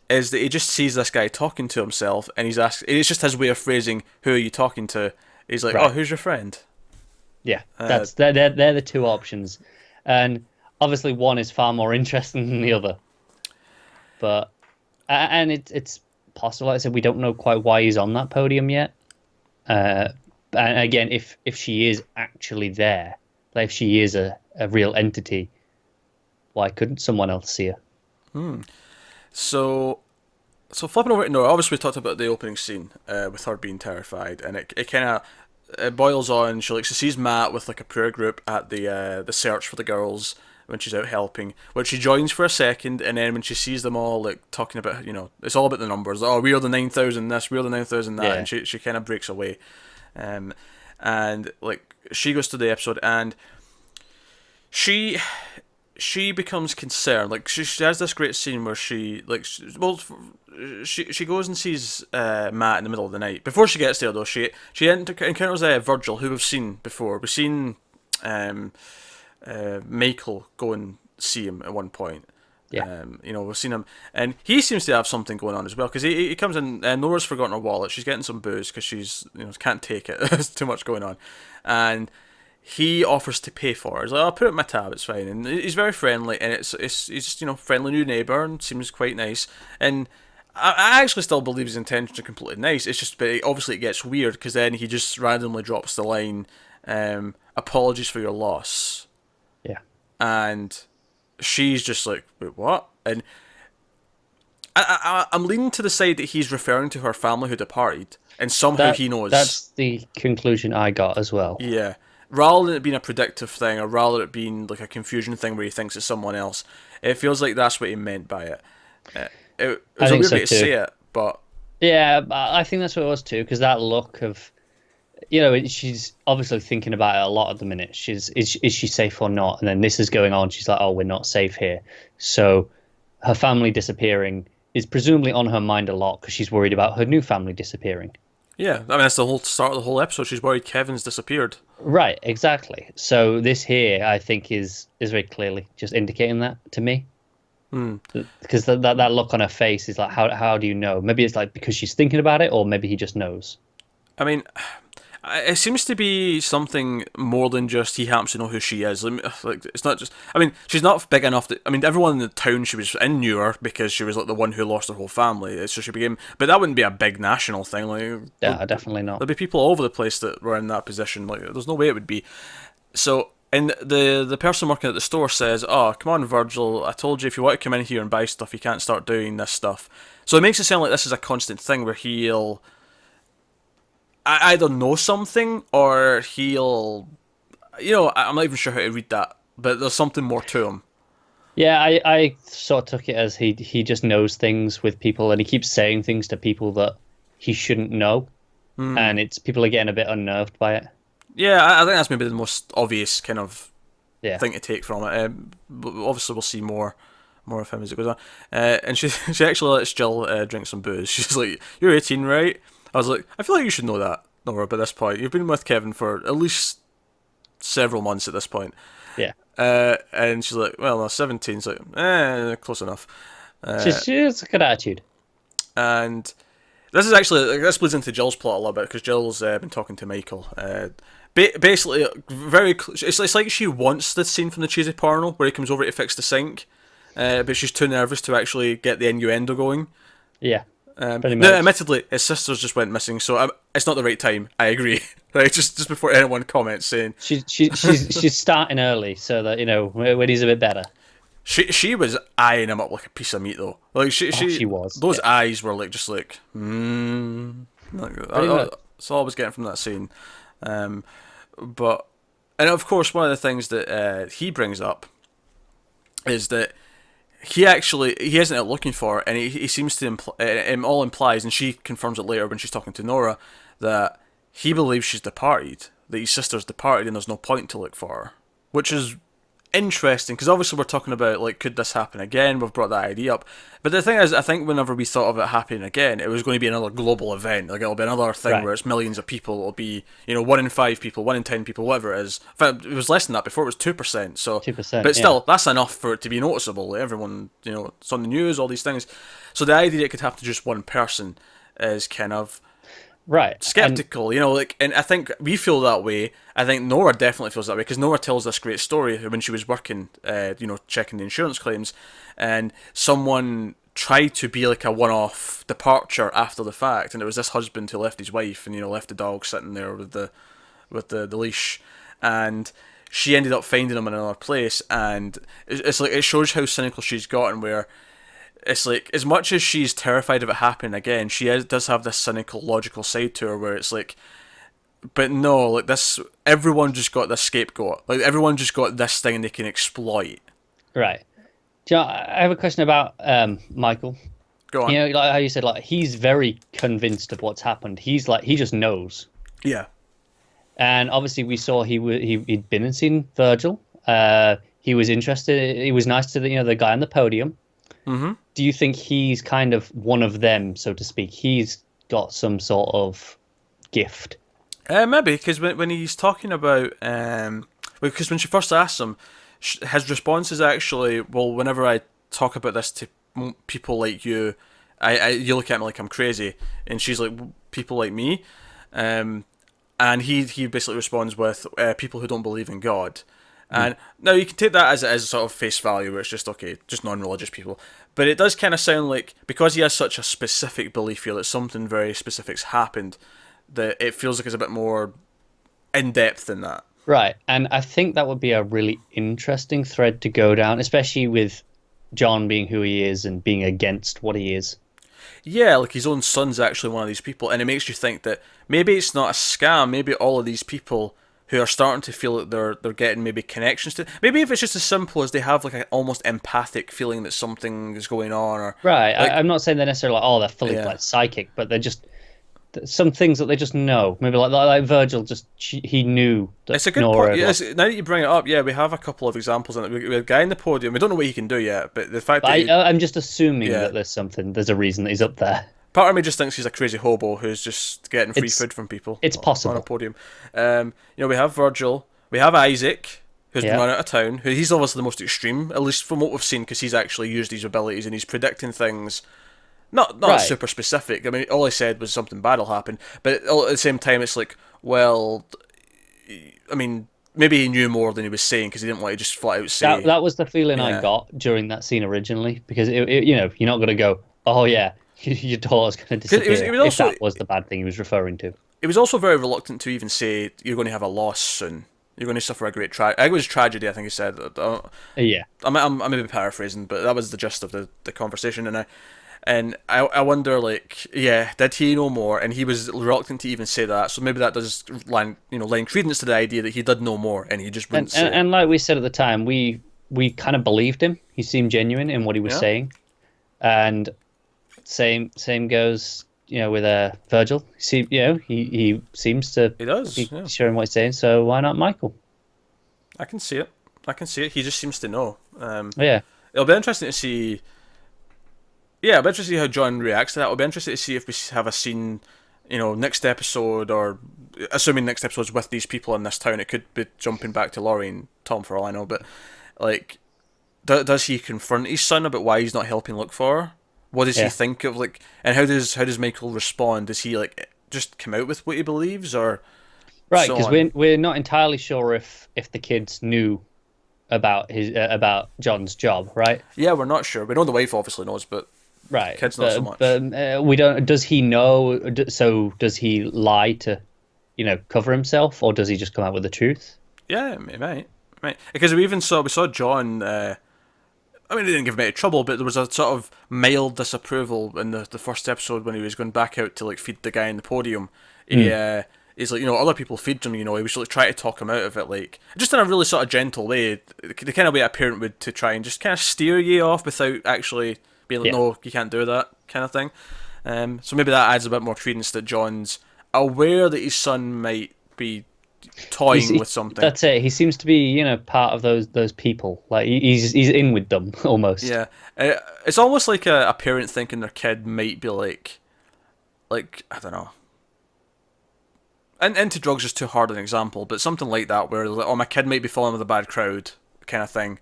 Speaker 1: is that he just sees this guy talking to himself, and he's asking. It's just his way of phrasing, "Who are you talking to?" He's like, "Oh, who's your friend?"
Speaker 2: Yeah, they're the two options, and obviously one is far more interesting than the other. But and it's possible. Like I said, we don't know quite why he's on that podium yet. And again, if she is actually there, like if she is a real entity, why couldn't someone else see her?
Speaker 1: So flipping over to Nora, obviously we talked about the opening scene with her being terrified, and it kind of boils on. She sees Matt with like a prayer group at the search for the girls when she's out helping, which she joins for a second, and then when she sees them all like talking about, it's all about the numbers. Oh, we are the 9,000 this, we are the 9,000 that, and she kind of breaks away, and like she goes to the episode and she becomes concerned. Like she has this great scene where she goes and sees Matt in the middle of the night. Before she gets there though, she encounters Virgil, who we've seen before. We've seen Michael go and see him at one point.
Speaker 2: Yeah.
Speaker 1: We've seen him, and he seems to have something going on as well, because he comes in. Nora's forgotten her wallet. She's getting some booze because she's can't take it. There's too much going on, and he offers to pay for it. He's like, "I'll put it in my tab, it's fine." And he's very friendly, and he's just friendly new neighbour and seems quite nice. And I actually still believe his intentions are completely nice. It's just, but obviously it gets weird because then he just randomly drops the line, "Apologies for your loss."
Speaker 2: Yeah.
Speaker 1: And she's just like, "Wait, what?" And I'm leaning to the side that he's referring to her family who departed, and somehow he knows.
Speaker 2: That's the conclusion I got as well.
Speaker 1: Yeah. Rather than it being a predictive thing, or rather it being like a confusion thing where he thinks it's someone else, it feels like that's what he meant by it. It was a weird way to say it, but
Speaker 2: yeah, I think that's what it was too. Because that look of, she's obviously thinking about it a lot at the minute. Is she safe or not? And then this is going on. She's like, "Oh, we're not safe here." So her family disappearing is presumably on her mind a lot because she's worried about her new family disappearing.
Speaker 1: Yeah, I mean that's the whole start of the whole episode. She's worried Kevin's disappeared.
Speaker 2: Right, exactly. So this here, I think, is very clearly just indicating that to me. Because that look on her face is like, how do you know? Maybe it's like because she's thinking about it, or maybe he just knows.
Speaker 1: I mean, it seems to be something more than just he happens to know who she is. Like it's not just. I mean, she's not big enough that. I mean, everyone in the town she was in knew her because she was like the one who lost her whole family. So she became. But that wouldn't be a big national thing. Like,
Speaker 2: yeah, definitely not.
Speaker 1: There'd be people all over the place that were in that position. Like, there's no way it would be. So And the person working at the store says, "Oh, come on, Virgil! I told you if you want to come in here and buy stuff, you can't start doing this stuff." So it makes it sound like this is a constant thing where he'll either know something or he'll, I'm not even sure how to read that, but there's something more to him.
Speaker 2: Yeah, I sort of took it as he just knows things with people, and he keeps saying things to people that he shouldn't know, and it's people are getting a bit unnerved by it.
Speaker 1: Yeah, I think that's maybe the most obvious kind of
Speaker 2: Yeah,
Speaker 1: thing to take from it. But obviously, we'll see more of him as it goes on. And she actually lets Jill drink some booze. She's like, "You're 18, right?" I was like, "I feel like you should know that, Nora. By this point, you've been with Kevin for at least several months at this point."
Speaker 2: yeah.
Speaker 1: And she's like, "Well, no, 17." It's like, close enough.
Speaker 2: She's a good attitude.
Speaker 1: And this bleeds into Jill's plot a little bit because Jill's been talking to Michael. Basically, it's like she wants the scene from the cheesy porno where he comes over to fix the sink, but she's too nervous to actually get the innuendo going.
Speaker 2: Yeah, pretty
Speaker 1: No,
Speaker 2: much.
Speaker 1: admittedly, his sisters just went missing, so it's not the right time. I agree. Right, just before anyone comments saying
Speaker 2: She's starting early so that when he's a bit better.
Speaker 1: she was eyeing him up like a piece of meat though. Like she
Speaker 2: was.
Speaker 1: Those eyes were like just like that's all I was getting from that scene. But and of course one of the things that he brings up is that he isn't out looking for her, and he seems to all implies, and she confirms it later when she's talking to Nora, that he believes she's departed, that his sister's departed, and there's no point to look for her, which is interesting because obviously we're talking about like could this happen again. We've brought that idea up, but the thing is, I think whenever we thought of it happening again, it was going to be another global event. Like it'll be another thing
Speaker 2: Right.
Speaker 1: where it's millions of people. It'll be 1 in 5 people, 1 in 10 people, whatever it is. In fact, it was less than that before. It was 2%. So
Speaker 2: 2%,
Speaker 1: but still, that's enough for it to be noticeable. Everyone, it's on the news, all these things. So the idea that it could happen to just one person is kind of
Speaker 2: Right.
Speaker 1: skeptical, and I think we feel that way. I think Nora definitely feels that way because Nora tells this great story when she was working, checking the insurance claims, and someone tried to be like a one-off departure after the fact, and it was this husband who left his wife and left the dog sitting there with the leash, and she ended up finding him in another place, and it's like it shows how cynical she's gotten where. It's like, as much as she's terrified of it happening again, does have this cynical, logical side to her where it's like, but no, like this, everyone just got this scapegoat. Like, everyone just got this thing they can exploit.
Speaker 2: Right. Do you know, I have a question about Michael.
Speaker 1: Go on.
Speaker 2: Like how you said, like he's very convinced of what's happened. He just knows.
Speaker 1: Yeah.
Speaker 2: And obviously, we saw he'd been and seen Virgil. He was interested. He was nice to the guy on the podium.
Speaker 1: Mm-hmm.
Speaker 2: Do you think he's kind of one of them, so to speak? He's got some sort of gift.
Speaker 1: Maybe, because when he's talking about, because when she first asked him, his response is actually, well, whenever I talk about this to people like you, you look at me like I'm crazy, and she's like, people like me, and he basically responds with people who don't believe in God. And now you can take that as sort of face value, where it's just okay, just non-religious people. But it does kind of sound like, because he has such a specific belief here that something very specific's happened, that it feels like it's a bit more in depth than that.
Speaker 2: Right, and I think that would be a really interesting thread to go down, especially with John being who he is and being against what he is.
Speaker 1: Yeah, like his own son's actually one of these people, and it makes you think that maybe it's not a scam. Maybe all of these people who are starting to feel that they're getting maybe connections to. Maybe if it's just as simple as they have like an almost empathic feeling that something is going on, or
Speaker 2: right.
Speaker 1: Like,
Speaker 2: I'm not saying they're necessarily like, they're fully like psychic, but they're just some things that they just know. Maybe like Virgil, he knew that
Speaker 1: it's a good
Speaker 2: Nora
Speaker 1: point. Yes, now that you bring it up, yeah, we have a couple of examples in it. We have a guy in the podium. We don't know what he can do yet, but the fact that
Speaker 2: I'm just assuming that there's a reason that he's up there.
Speaker 1: Part of me just thinks he's a crazy hobo who's just getting free food from people.
Speaker 2: It's possible.
Speaker 1: On a podium. We have Virgil. We have Isaac, who's been run out of town. He's obviously the most extreme, at least from what we've seen, because he's actually used these abilities and he's predicting things. Not
Speaker 2: right.
Speaker 1: super specific. I mean, all he said was something bad will happen. But at the same time, it's like, well, I mean, maybe he knew more than he was saying because he didn't want to just flat out say.
Speaker 2: That was the feeling I got during that scene originally, because you're not going to go, oh yeah, your daughter's going to disappear.
Speaker 1: It was also,
Speaker 2: if that was the bad thing he was referring to.
Speaker 1: It was also very reluctant to even say you're going to have a loss soon. You're going to suffer a great I think it was tragedy. I think he said.
Speaker 2: Yeah.
Speaker 1: I may be paraphrasing, but that was the gist of the conversation. And I wonder, like, yeah, did he know more? And he was reluctant to even say that. So maybe that does lend credence to the idea that he did know more, and he just wouldn't say it.
Speaker 2: And like we said at the time, we kind of believed him. He seemed genuine in what he was saying, and same goes, with Virgil. He seems to be sharing what he's saying. So why not Michael?
Speaker 1: I can see it. He just seems to know.
Speaker 2: Yeah.
Speaker 1: It'll be interesting to see. Yeah, it'll be interesting to see how John reacts to that. It'll be interesting to see if we have a scene, next episode, or assuming next episode's with these people in this town. It could be jumping back to Laurie and Tom for all I know. But like, does he confront his son about why he's not helping look for her? What does he think of, like, and how does Michael respond? Does he like just come out with what he believes, or
Speaker 2: right? Because we're not entirely sure if the kids knew about about John's job, right?
Speaker 1: Yeah, we're not sure. We know the wife obviously knows, but
Speaker 2: right,
Speaker 1: kids not so much.
Speaker 2: But we don't. Does he know? So does he lie to, cover himself, or does he just come out with the truth?
Speaker 1: Yeah, he might. Because we saw John. I mean, he didn't give him any trouble, but there was a sort of mild disapproval in the first episode when he was going back out to like feed the guy in the podium. He's like, other people feed him. He was like trying to talk him out of it, like just in a really sort of gentle way, the kind of way a parent would to try and just kind of steer you off without actually being like, no, you can't do that, kind of thing. So maybe that adds a bit more credence that John's aware that his son might be toying with something.
Speaker 2: That's it. He seems to be, part of those people. Like he's in with them almost.
Speaker 1: Yeah, it's almost like a parent thinking their kid might be like I don't know. And into drugs is too hard an example, but something like that where like, my kid might be falling with a bad crowd, kind of thing.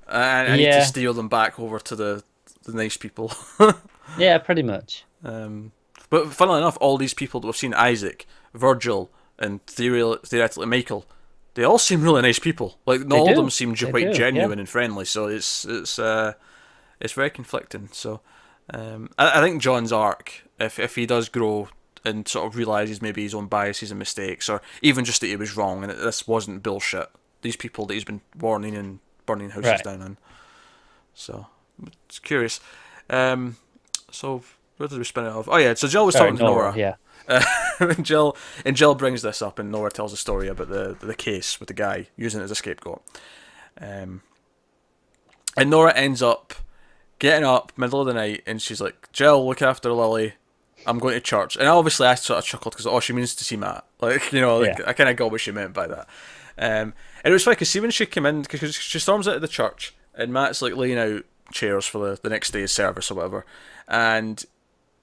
Speaker 1: And I need to steer them back over to the nice people.
Speaker 2: Yeah, pretty much.
Speaker 1: But funnily enough, all these people that we've seen, Isaac, Virgil, and theoretically Michael, they all seem really nice people. Like all of them seem quite genuine and friendly. So it's very conflicting. So I think John's arc, if he does grow and sort of realises maybe his own biases and mistakes, or even just that he was wrong and this wasn't bullshit. These people that he's been warning and burning houses down on. So it's curious. So where did we spin it off? Oh yeah, so Jill was talking to Nora.
Speaker 2: Yeah.
Speaker 1: And Jill brings this up, and Nora tells a story about the case with the guy using it as a scapegoat. And Nora ends up getting up middle of the night, and she's like, "Jill, look after Lily. I'm going to church." And obviously I sort of chuckled because she means to see Matt. Like, I kind of got what she meant by that. And it was funny because see when she came in, because she storms out of the church, and Matt's like laying out chairs for the next day's service or whatever, and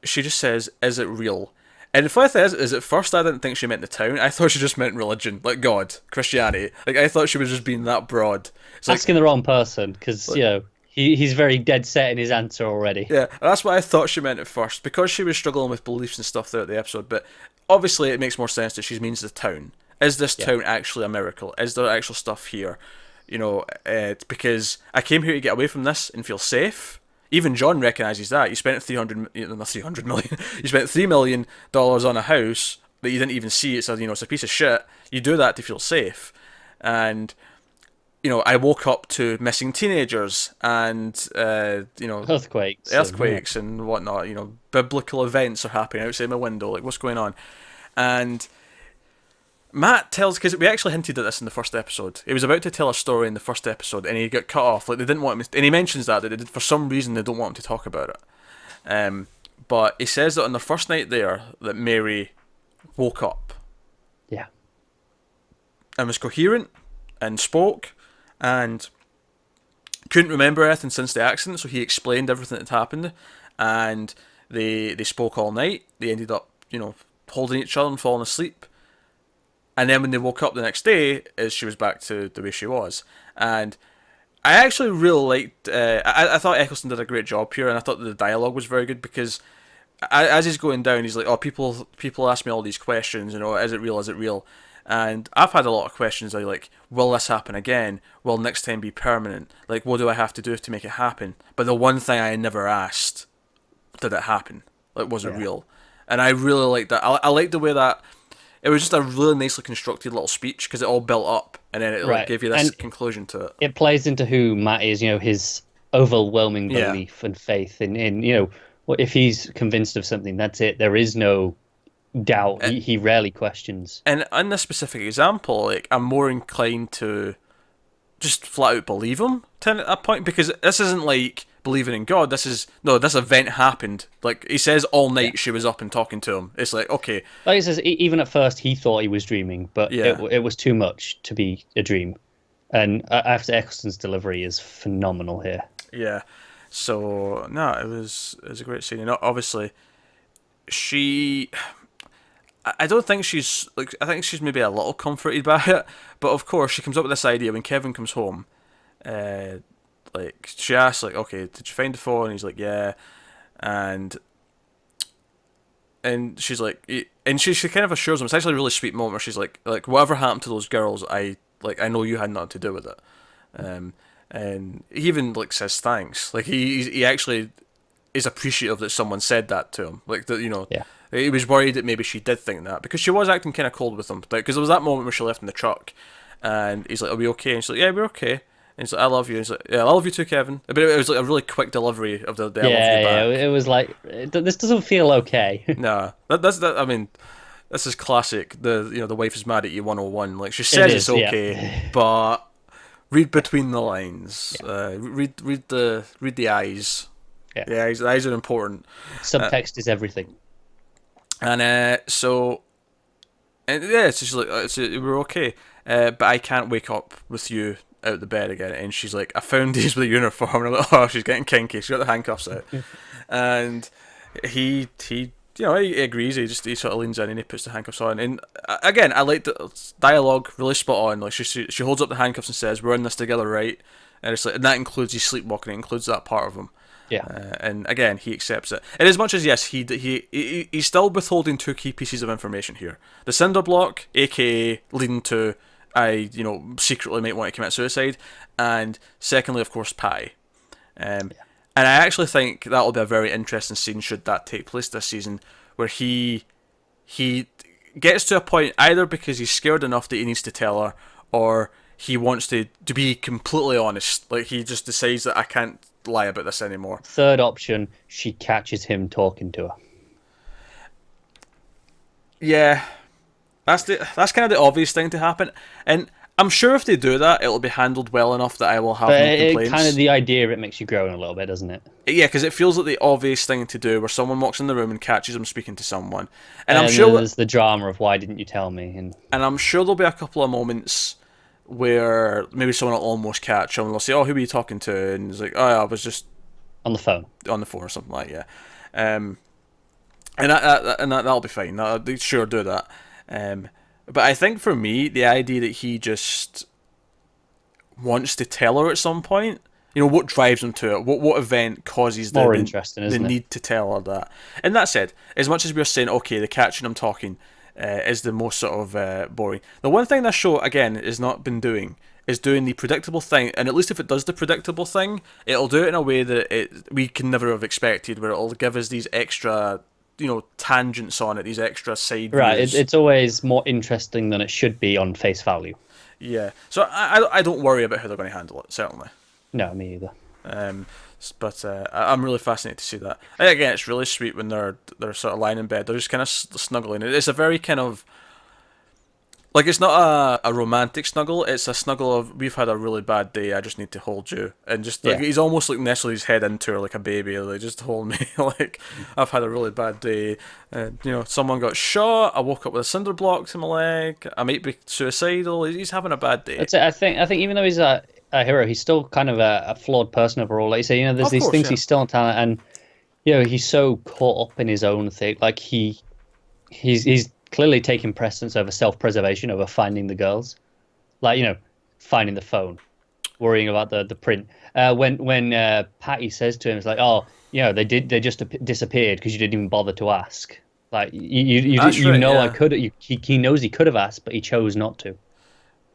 Speaker 1: she just says, "Is it real?" And the funny thing is at first I didn't think she meant the town. I thought she just meant religion, like God, Christianity. Like I thought she was just being that broad. It's
Speaker 2: asking the wrong person, because he's very dead set in his answer already.
Speaker 1: Yeah, that's what I thought she meant at first, because she was struggling with beliefs and stuff throughout the episode. But obviously it makes more sense that she means the town. Is this town actually a miracle? Is there actual stuff here? Because I came here to get away from this and feel safe. Even John recognises that. You spent $300 million. You spent $3 million on a house that you didn't even see. It's a piece of shit. You do that to feel safe. And I woke up to missing teenagers and earthquakes and whatnot. Biblical events are happening outside my window. Like, what's going on? And Matt tells, because we actually hinted at this in the first episode. He was about to tell a story in the first episode, and he got cut off. Like, they didn't want him, and he mentions that for some reason they don't want him to talk about it. But he says that on the first night there, that Mary woke up.
Speaker 2: Yeah.
Speaker 1: And was coherent and spoke and couldn't remember anything since the accident, so he explained everything that had happened. And they spoke all night. They ended up, holding each other and falling asleep. And then when they woke up the next day, she was back to the way she was. And I actually really liked... I thought Eccleston did a great job here, and I thought the dialogue was very good, because as he's going down, he's like, people ask me all these questions, is it real, is it real? And I've had a lot of questions like, will this happen again? Will next time be permanent? Like, what do I have to do to make it happen? But the one thing I never asked, did it happen? Like, was it real? And I really like that. I like the way that... it was just a really nicely constructed little speech because it all built up and then it like
Speaker 2: Right.
Speaker 1: gave you this
Speaker 2: And
Speaker 1: conclusion to it.
Speaker 2: it plays into who Matt is, his overwhelming
Speaker 1: Yeah.
Speaker 2: belief and faith in if he's convinced of something, that's it. There is no doubt. He rarely questions.
Speaker 1: And in this specific example, like I'm more inclined to just flat out believe him to a point because this isn't like believing in God. This is no, this event happened. Like he says, all night she was up and talking to him. It's like okay,
Speaker 2: Like he says, even at first he thought he was dreaming, but
Speaker 1: Yeah.
Speaker 2: it was too much to be a dream. And after Eccleston's delivery is phenomenal here.
Speaker 1: yeah. So no, it was a great scene. And obviously, she. I don't think she's like. I think she's maybe a little comforted by it, but of course she comes up with this idea when Kevin comes home. Uh, like she asks, like, "Okay, did you find the phone?" And he's like, "Yeah," and she's like, and she kind of assures him. It's actually a really sweet moment where she's like, whatever happened to those girls, I know you had nothing to do with it. And he even like says thanks. Like he actually is appreciative that someone said that to him. Like that,
Speaker 2: Yeah.
Speaker 1: he was worried that maybe she did think that because she was acting kind of cold with him. Because there was that moment where she left in the truck, and he's like, "Are we okay?" And she's like, "Yeah, we're okay." And he's like, "I love you." And he's like, "Yeah, I love you too, Kevin." But it was like a really quick delivery of the "I love you"
Speaker 2: Yeah,
Speaker 1: back.
Speaker 2: it was like this doesn't feel okay.
Speaker 1: Nah, that's that. I mean, this is classic. The wife is mad at you 101. Like she says it's
Speaker 2: is, yeah.
Speaker 1: okay, but read between the lines. Read the eyes.
Speaker 2: Yeah.
Speaker 1: The eyes are important.
Speaker 2: Subtext is everything.
Speaker 1: And yeah, it's just like we're okay, but I can't wake up with you out the bed again. And she's like, I found these with a uniform. And I'm like, oh, she's getting kinky. She's got the handcuffs out, and he he agrees. He sort of leans in and he puts the handcuffs on. And again, I like the dialogue, really spot on. Like she holds up the handcuffs and says, "We're in this together, right?" And it's like, and that includes you sleepwalking. It includes that part of him.
Speaker 2: Yeah.
Speaker 1: And again, he accepts it. And as much as yes, he's still withholding two key pieces of information here: the cinder block, aka leading to secretly might want to commit suicide, and secondly, of course, Patty. And I actually think that'll be a very interesting scene should that take place this season, where he gets to a point either because he's scared enough that he needs to tell her, or he wants to be completely honest. Like he just decides that I can't lie about this anymore.
Speaker 2: Third option, she catches him talking to her.
Speaker 1: Yeah, that's kind of the obvious thing to happen, and I'm sure if they do that, it'll be handled well enough that I will have no complaints.
Speaker 2: Kind of the idea of it makes you groan a little bit, doesn't it?
Speaker 1: Yeah, because it feels like the obvious thing to do, where someone walks in the room and catches him speaking to someone,
Speaker 2: And
Speaker 1: I'm
Speaker 2: then
Speaker 1: sure
Speaker 2: there's the drama of why didn't you tell me? And
Speaker 1: I'm sure there'll be a couple of moments where maybe someone will almost catch him and they'll say, "Oh, who were you talking to?" And he's like, "Oh, yeah, I was just
Speaker 2: on the phone.
Speaker 1: on the phone or something like that." And that'll be fine. They sure do that. But I think for me, the idea that he just wants to tell her at some point, what drives him to it? What event causes
Speaker 2: More interesting,
Speaker 1: the
Speaker 2: isn't it?
Speaker 1: need to tell her that? And that said, as much as we're saying, okay, the catching him talking is the most sort of boring. The one thing this show, again, has not been doing is doing the predictable thing, and at least if it does the predictable thing, it'll do it in a way that we can never have expected, where it'll give us these extra, tangents on it, these extra side
Speaker 2: Right,
Speaker 1: views.
Speaker 2: it's always more interesting than it should be on face value.
Speaker 1: Yeah, so I don't worry about how they're going to handle it, certainly.
Speaker 2: No, me either.
Speaker 1: But I'm really fascinated to see that. And again, it's really sweet when they're sort of lying in bed. They're just kind of snuggling. It's a very kind of like it's not a romantic snuggle. It's a snuggle of we've had a really bad day. I just need to hold you, and just like he's almost like nestling his head into her like a baby. Like just hold me. Like I've had a really bad day. Someone got shot. I woke up with a cinder block to my leg. I might be suicidal. He's having a bad day.
Speaker 2: That's it. I think even though he's a hero, he's still kind of a flawed person overall. Like you say, there's these things he's still on talent, and he's so caught up in his own thing. Like he's clearly taking precedence over self-preservation, over finding the girls, like finding the phone, worrying about the print. When Patty says to him, it's like, oh, they just disappeared because you didn't even bother to ask. Like he knows he could have asked, but he chose not to.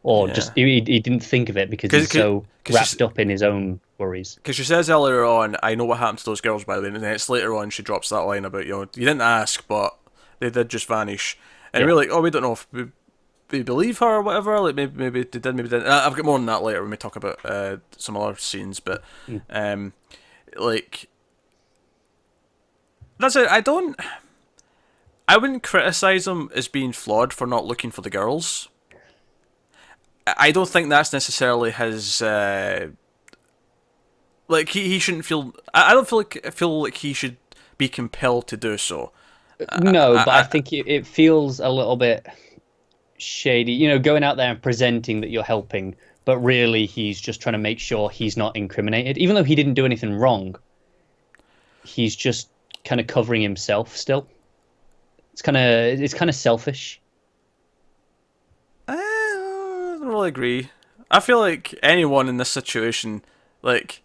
Speaker 2: Or just he didn't think of it because he's so wrapped up in his own worries.
Speaker 1: Because she says earlier on, I know what happened to those girls, by the way, and then it's later on she drops that line about, you didn't ask, but they did just vanish. and we're like, oh, we don't know if we believe her or whatever. Like maybe they did, maybe they didn't. I've got more on that later when we talk about some other scenes, but like that's it. I wouldn't criticize him as being flawed for not looking for the girls. I don't think that's necessarily his. Like he shouldn't feel. I don't feel like he should be compelled to do so.
Speaker 2: No, but I think it feels a little bit shady. You know, going out there and presenting that you're helping, but really he's just trying to make sure he's not incriminated, even though he didn't do anything wrong. He's just kind of covering himself still. It's kind of selfish.
Speaker 1: I don't really agree. I feel like anyone in this situation, like,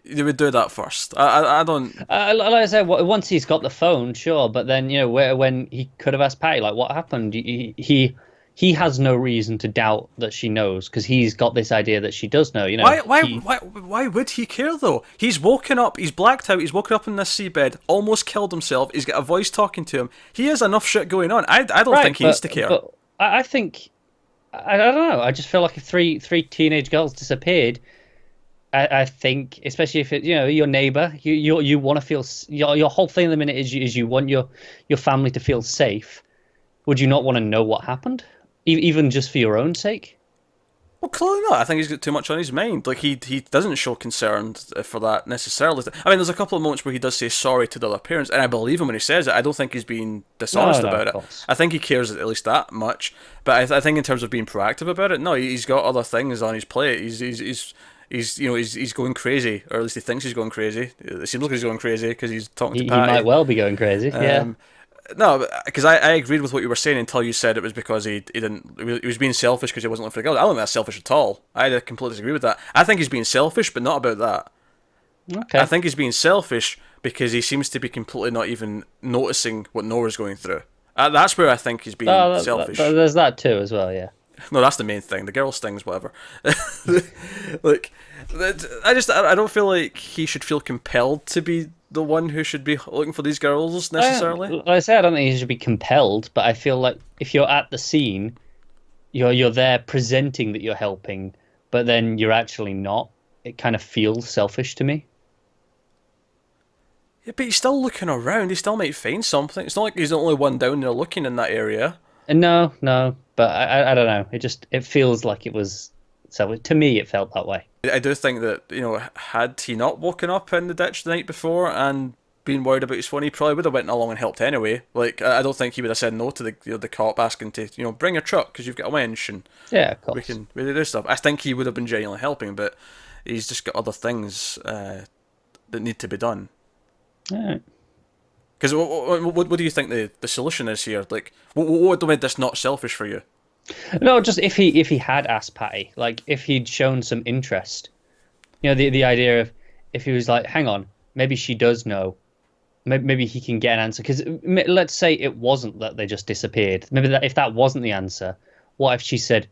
Speaker 1: they would do that first. I don't.
Speaker 2: Like I said, once he's got the phone, sure, but then you know when he could have asked Patty, like, what happened? He has no reason to doubt that she knows because he's got this idea that she does know. You know,
Speaker 1: why would he care though? He's woken up. He's blacked out. He's woken up in this seabed, almost killed himself. He's got a voice talking to him. He has enough shit going on. I don't think he needs to care.
Speaker 2: But I think I don't know. I just feel like if three teenage girls disappeared. I think, especially if it, you know, your neighbor, you want to feel your whole thing in the minute is you want your family to feel safe. Would you not want to know what happened, even just for your own sake?
Speaker 1: Well, clearly not. I think he's got too much on his mind. Like he doesn't show concern for that necessarily. I mean, there's a couple of moments where he does say sorry to the other parents, and I believe him when he says it. I don't think he's being dishonest about it. I think he cares at least that much. But I think in terms of being proactive about it, no, he's got other things on his plate. He's going crazy, or at least he thinks he's going crazy. It seems like he's going crazy because he's talking to Patty.
Speaker 2: He might well be going crazy. Yeah.
Speaker 1: No, because I agreed with what you were saying until you said it was because he was being selfish because he wasn't looking for the girls. I don't think that's selfish at all. I completely disagree with that. I think he's being selfish, but not about that.
Speaker 2: Okay.
Speaker 1: I think he's being selfish because he seems to be completely not even noticing what Nora's going through. That's where I think he's being selfish.
Speaker 2: There's that too as well, yeah.
Speaker 1: No, that's the main thing. The girls' things, whatever. Like, I don't feel like he should feel compelled to be the one who should be looking for these girls necessarily.
Speaker 2: Like I say, I don't think he should be compelled, but I feel like if you're at the scene, you're there presenting that you're helping, but then you're actually not. It kind of feels selfish to me.
Speaker 1: Yeah, but he's still looking around. He still might find something. It's not like he's the only one down there looking in that area.
Speaker 2: No, but I don't know. It feels like it was. So to me, it felt that way.
Speaker 1: I do think that, you know, had he not woken up in the ditch the night before and been worried about his phone, he probably would have went along and helped anyway. Like, I don't think he would have said no to the cop asking to, you know, bring a truck because you've got a winch and
Speaker 2: yeah, of course.
Speaker 1: we can really do stuff. I think he would have been genuinely helping, but he's just got other things that need to be done.
Speaker 2: All right.
Speaker 1: Because what do you think the solution is here? Like, what would make this not selfish for you?
Speaker 2: No, just if he had asked Patty, like if he'd shown some interest, you know, the idea of if he was like, hang on, maybe she does know, maybe he can get an answer. Because let's say it wasn't that they just disappeared. Maybe if that wasn't the answer, what if she said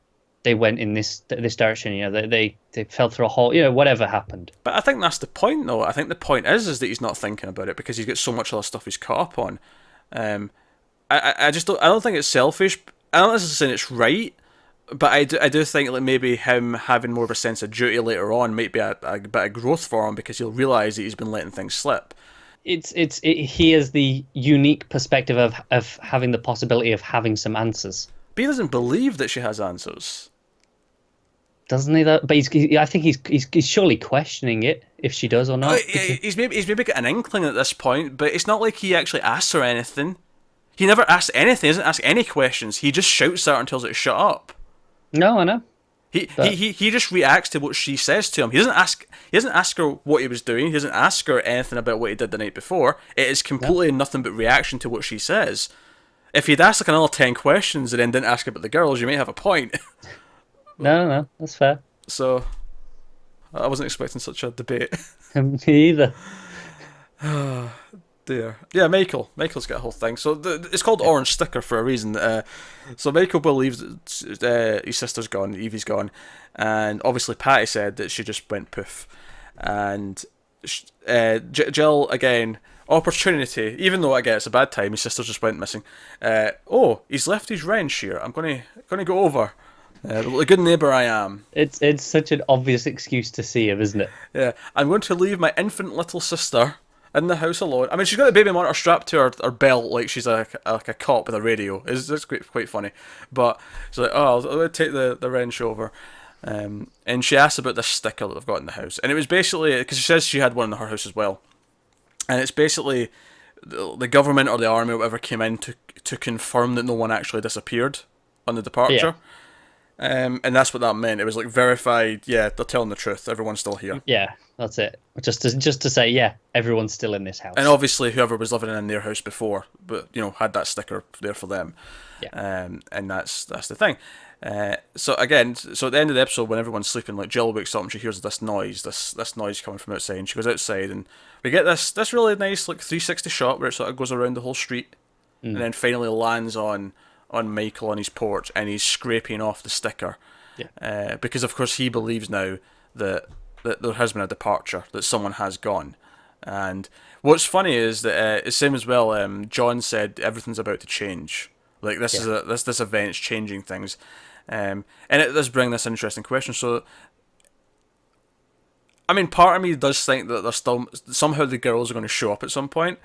Speaker 2: they went in this direction? You know, they fell through a hole. You know, whatever happened.
Speaker 1: But I think that's the point, though. I think the point is that he's not thinking about it because he's got so much other stuff he's caught up on. I don't think it's selfish. I don't necessarily say it's right, but I do think like maybe him having more of a sense of duty later on might be a bit of growth for him because he'll realise that he's been letting things slip.
Speaker 2: He has the unique perspective of having the possibility of having some answers.
Speaker 1: But he doesn't believe that she has answers.
Speaker 2: Doesn't he? Though? But I think he's surely questioning it if she does or not.
Speaker 1: He's maybe got an inkling at this point, but it's not like he actually asks her anything. He never asks anything. He doesn't ask any questions. He just shouts at her and tells her to shut up.
Speaker 2: No, I know.
Speaker 1: He just reacts to what she says to him. He doesn't ask her what he was doing. He doesn't ask her anything about what he did the night before. It is completely nothing but reaction to what she says. If he'd asked like another 10 questions and then didn't ask about the girls, you may have a point.
Speaker 2: No, that's fair.
Speaker 1: So, I wasn't expecting such a debate.
Speaker 2: Me either.
Speaker 1: Dear. Yeah, Michael's got a whole thing. So it's called Orange Sticker for a reason. So Michael believes that his sister's gone, Evie's gone, and obviously Patty said that she just went poof. And Jill, again, opportunity, even though again it's a bad time, his sister just went missing. Oh, he's left his wrench here. I'm gonna go over. The good neighbour I am.
Speaker 2: It's such an obvious excuse to see him, isn't it?
Speaker 1: Yeah, I'm going to leave my infant little sister in the house alone. I mean, she's got a baby monitor strapped to her belt like she's like a cop with a radio. It's quite funny. But she's like, oh, I'll take the wrench over. And she asks about this sticker that they've got in the house. And it was basically, because she says she had one in her house as well. And it's basically the government or the army or whatever came in to confirm that no one actually disappeared on the departure. And that's what that meant. It was like verified, yeah, they're telling the truth. Everyone's still here.
Speaker 2: Yeah, that's it. Just to say, yeah, everyone's still in this house.
Speaker 1: And obviously whoever was living in their house before, but had that sticker there for them.
Speaker 2: Yeah.
Speaker 1: And that's the thing. So at the end of the episode, when everyone's sleeping, like Jill wakes up and she hears this noise coming from outside, and she goes outside, and we get this really nice like 360 shot where it sort of goes around the whole street, and then finally lands on Michael on his porch, and he's scraping off the sticker, because of course he believes now that there has been a departure, that someone has gone. And what's funny is that it's same as well. John said everything's about to change. Like this is this event's changing things, and it does bring this interesting question. So, I mean, part of me does think that there's still somehow the girls are going to show up at some point,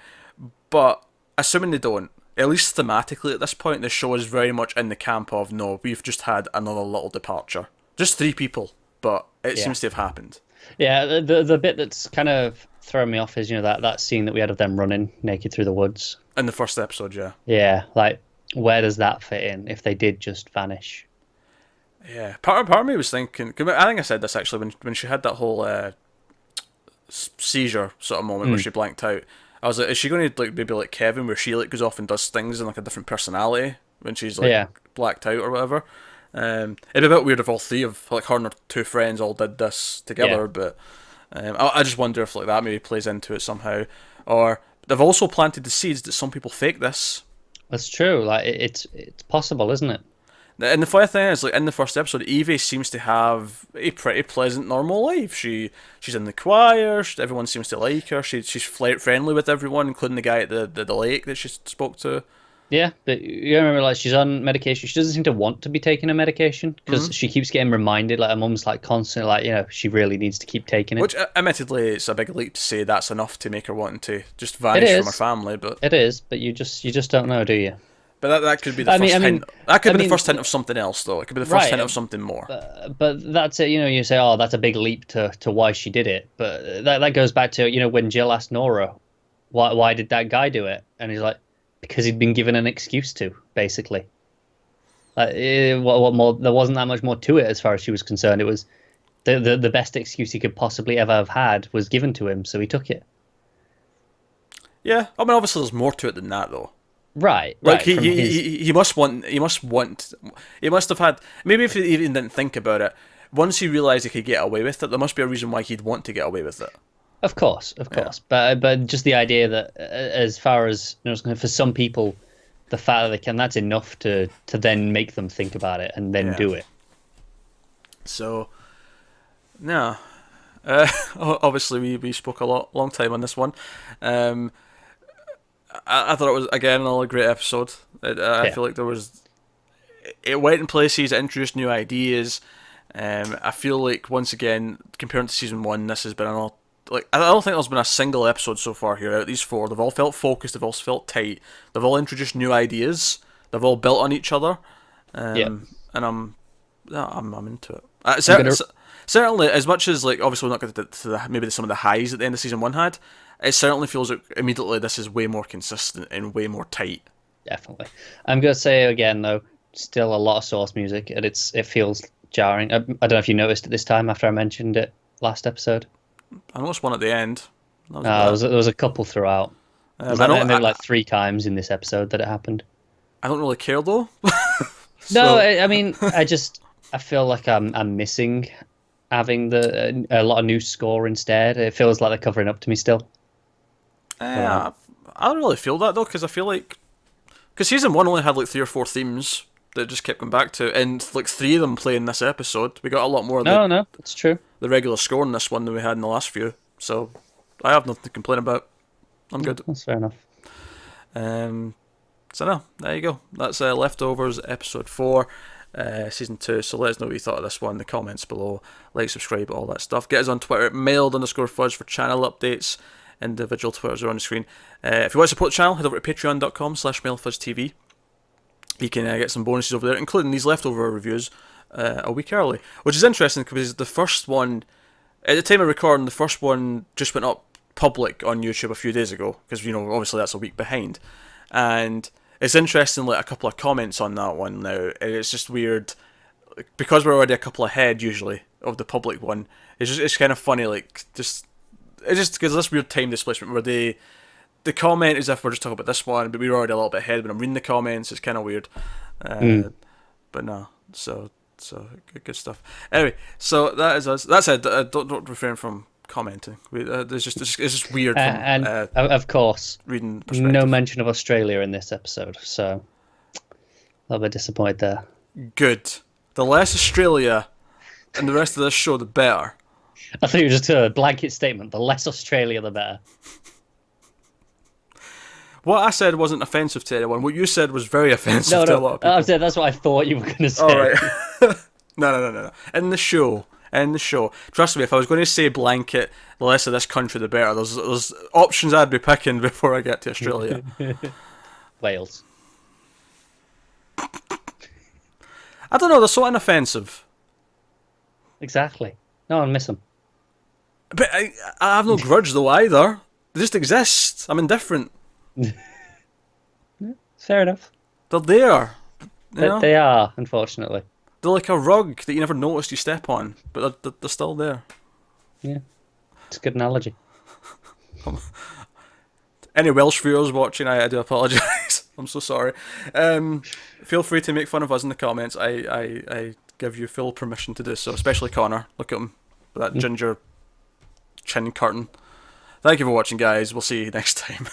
Speaker 1: but assuming they don't, at least thematically at this point, the show is very much in the camp of no, we've just had another little departure, just 3 people, but it seems to have happened.
Speaker 2: Yeah, the bit that's kind of throwing me off is that scene that we had of them running naked through the woods
Speaker 1: In the first episode, yeah.
Speaker 2: Yeah, like, where does that fit in if they did just vanish?
Speaker 1: Yeah, part of me was thinking, 'cause I think I said this actually, when she had that whole seizure sort of moment where she blanked out, I was like, is she going to like maybe like Kevin, where she like goes off and does things in like a different personality when she's like blacked out or whatever? It'd be a bit weird if all 3 of like her and her 2 friends all did this together, but I just wonder if like that maybe plays into it somehow, or they've also planted the seeds that some people fake this.
Speaker 2: That's true. Like it's possible, isn't it?
Speaker 1: And the funny thing is, like in the first episode, Evie seems to have a pretty pleasant, normal life. She's in the choir. Everyone seems to like her. She's friendly with everyone, including the guy at the lake that she spoke to.
Speaker 2: Yeah, but you remember, like, she's on medication. She doesn't seem to want to be taking her medication because she keeps getting reminded. Like, her mum's like constantly, like, she really needs to keep taking it.
Speaker 1: Which, admittedly, it's a big leap to say that's enough to make her wanting to just vanish from her family. But
Speaker 2: it is, but you just don't know, do you?
Speaker 1: But that could be the first hint. That could be the first hint of something else, though. It could be the first hint of something more.
Speaker 2: But that's it. You say, oh, that's a big leap to why she did it. But that goes back to when Jill asked Nora, why did that guy do it? And he's like, because he'd been given an excuse to, basically. What more? There wasn't that much more to it as far as she was concerned. It was the best excuse he could possibly ever have had was given to him, so he took it.
Speaker 1: Yeah, I mean, obviously there's more to it than that, though.
Speaker 2: Right.
Speaker 1: Like he must have had, maybe if he even didn't think about it, once he realised he could get away with it, there must be a reason why he'd want to get away with it.
Speaker 2: Of course. But just the idea that as far as for some people, the fact that they can, that's enough to then make them think about it and then do it.
Speaker 1: So, no. Obviously we spoke long time on this one. I thought it was, again, another great episode. I feel like it went in places, it introduced new ideas. I feel like, once again, comparing to season 1, this has been another, like, I don't think there's been a single episode so far here out of these 4. They've all felt focused, they've all felt tight, they've all introduced new ideas, they've all built on each other. And I'm into it. Certainly, as much as, like, obviously we're not going to maybe some of the highs at the end of season 1 had, it certainly feels like immediately this is way more consistent and way more tight.
Speaker 2: Definitely. I'm going to say again, though, still a lot of source music, and it feels jarring. I don't know if you noticed it this time after I mentioned it last episode.
Speaker 1: I noticed one at the end.
Speaker 2: There was a couple throughout. I think like 3 times in this episode that it happened.
Speaker 1: I don't really care, though.
Speaker 2: No, I mean, I feel like I'm missing having a lot of new score instead. It feels like they're covering up to me still.
Speaker 1: I don't really feel that, though, because I feel like, because season 1 only had like 3 or 4 themes that just kept going back to, and like 3 of them play in this episode. We got a lot more of
Speaker 2: no, it's true.
Speaker 1: The regular score in this one than we had in the last few, so I have nothing to complain about. I'm good.
Speaker 2: That's fair enough.
Speaker 1: So no, there you go. That's Leftovers episode 4, season 2. So let us know what you thought of this one in the comments below. Like, subscribe, all that stuff. Get us on Twitter at mailed_fudge for channel updates. Individual Twitters are on the screen. If you want to support the channel, head over to patreon.com/mailfudgetv. You can get some bonuses over there, including these leftover reviews a week early, which is interesting because the first one, at the time of recording, the first one just went up public on YouTube a few days ago, because obviously that's a week behind, and it's interesting, like, a couple of comments on that one now, and it's just weird because we're already a couple ahead usually of the public one. It's kind of funny, like, it's just because this weird time displacement where the comment is if we're just talking about this one, but we're already a little bit ahead when I'm reading the comments. It's kind of weird, but no, so good stuff. Anyway, so that is us. That said, don't refrain from commenting. It's just weird.
Speaker 2: And of course,
Speaker 1: reading perspective.
Speaker 2: No mention of Australia in this episode, so a little bit disappointed there.
Speaker 1: Good. The less Australia and the rest of this show, the better.
Speaker 2: I thought you were just a blanket statement. The less Australia, the better.
Speaker 1: What I said wasn't offensive to anyone. What you said was very offensive to a lot of people.
Speaker 2: I said that's what I thought you were going to say.
Speaker 1: All right. No. In the show. Trust me, if I was going to say blanket, the less of this country, the better. There's options I'd be picking before I get to Australia.
Speaker 2: Wales.
Speaker 1: I don't know. They're so inoffensive.
Speaker 2: Exactly. No one miss them.
Speaker 1: But I have no grudge though either. They just exist. I'm indifferent.
Speaker 2: Fair enough.
Speaker 1: They're there.
Speaker 2: They are, unfortunately.
Speaker 1: They're like a rug that you never noticed you step on, but they're still there.
Speaker 2: Yeah, it's a good analogy.
Speaker 1: Any Welsh viewers watching, I do apologise. I'm so sorry. Feel free to make fun of us in the comments. I give you full permission to do so, especially Connor. Look at him with that ginger chin curtain. Thank you for watching, guys. We'll see you next time.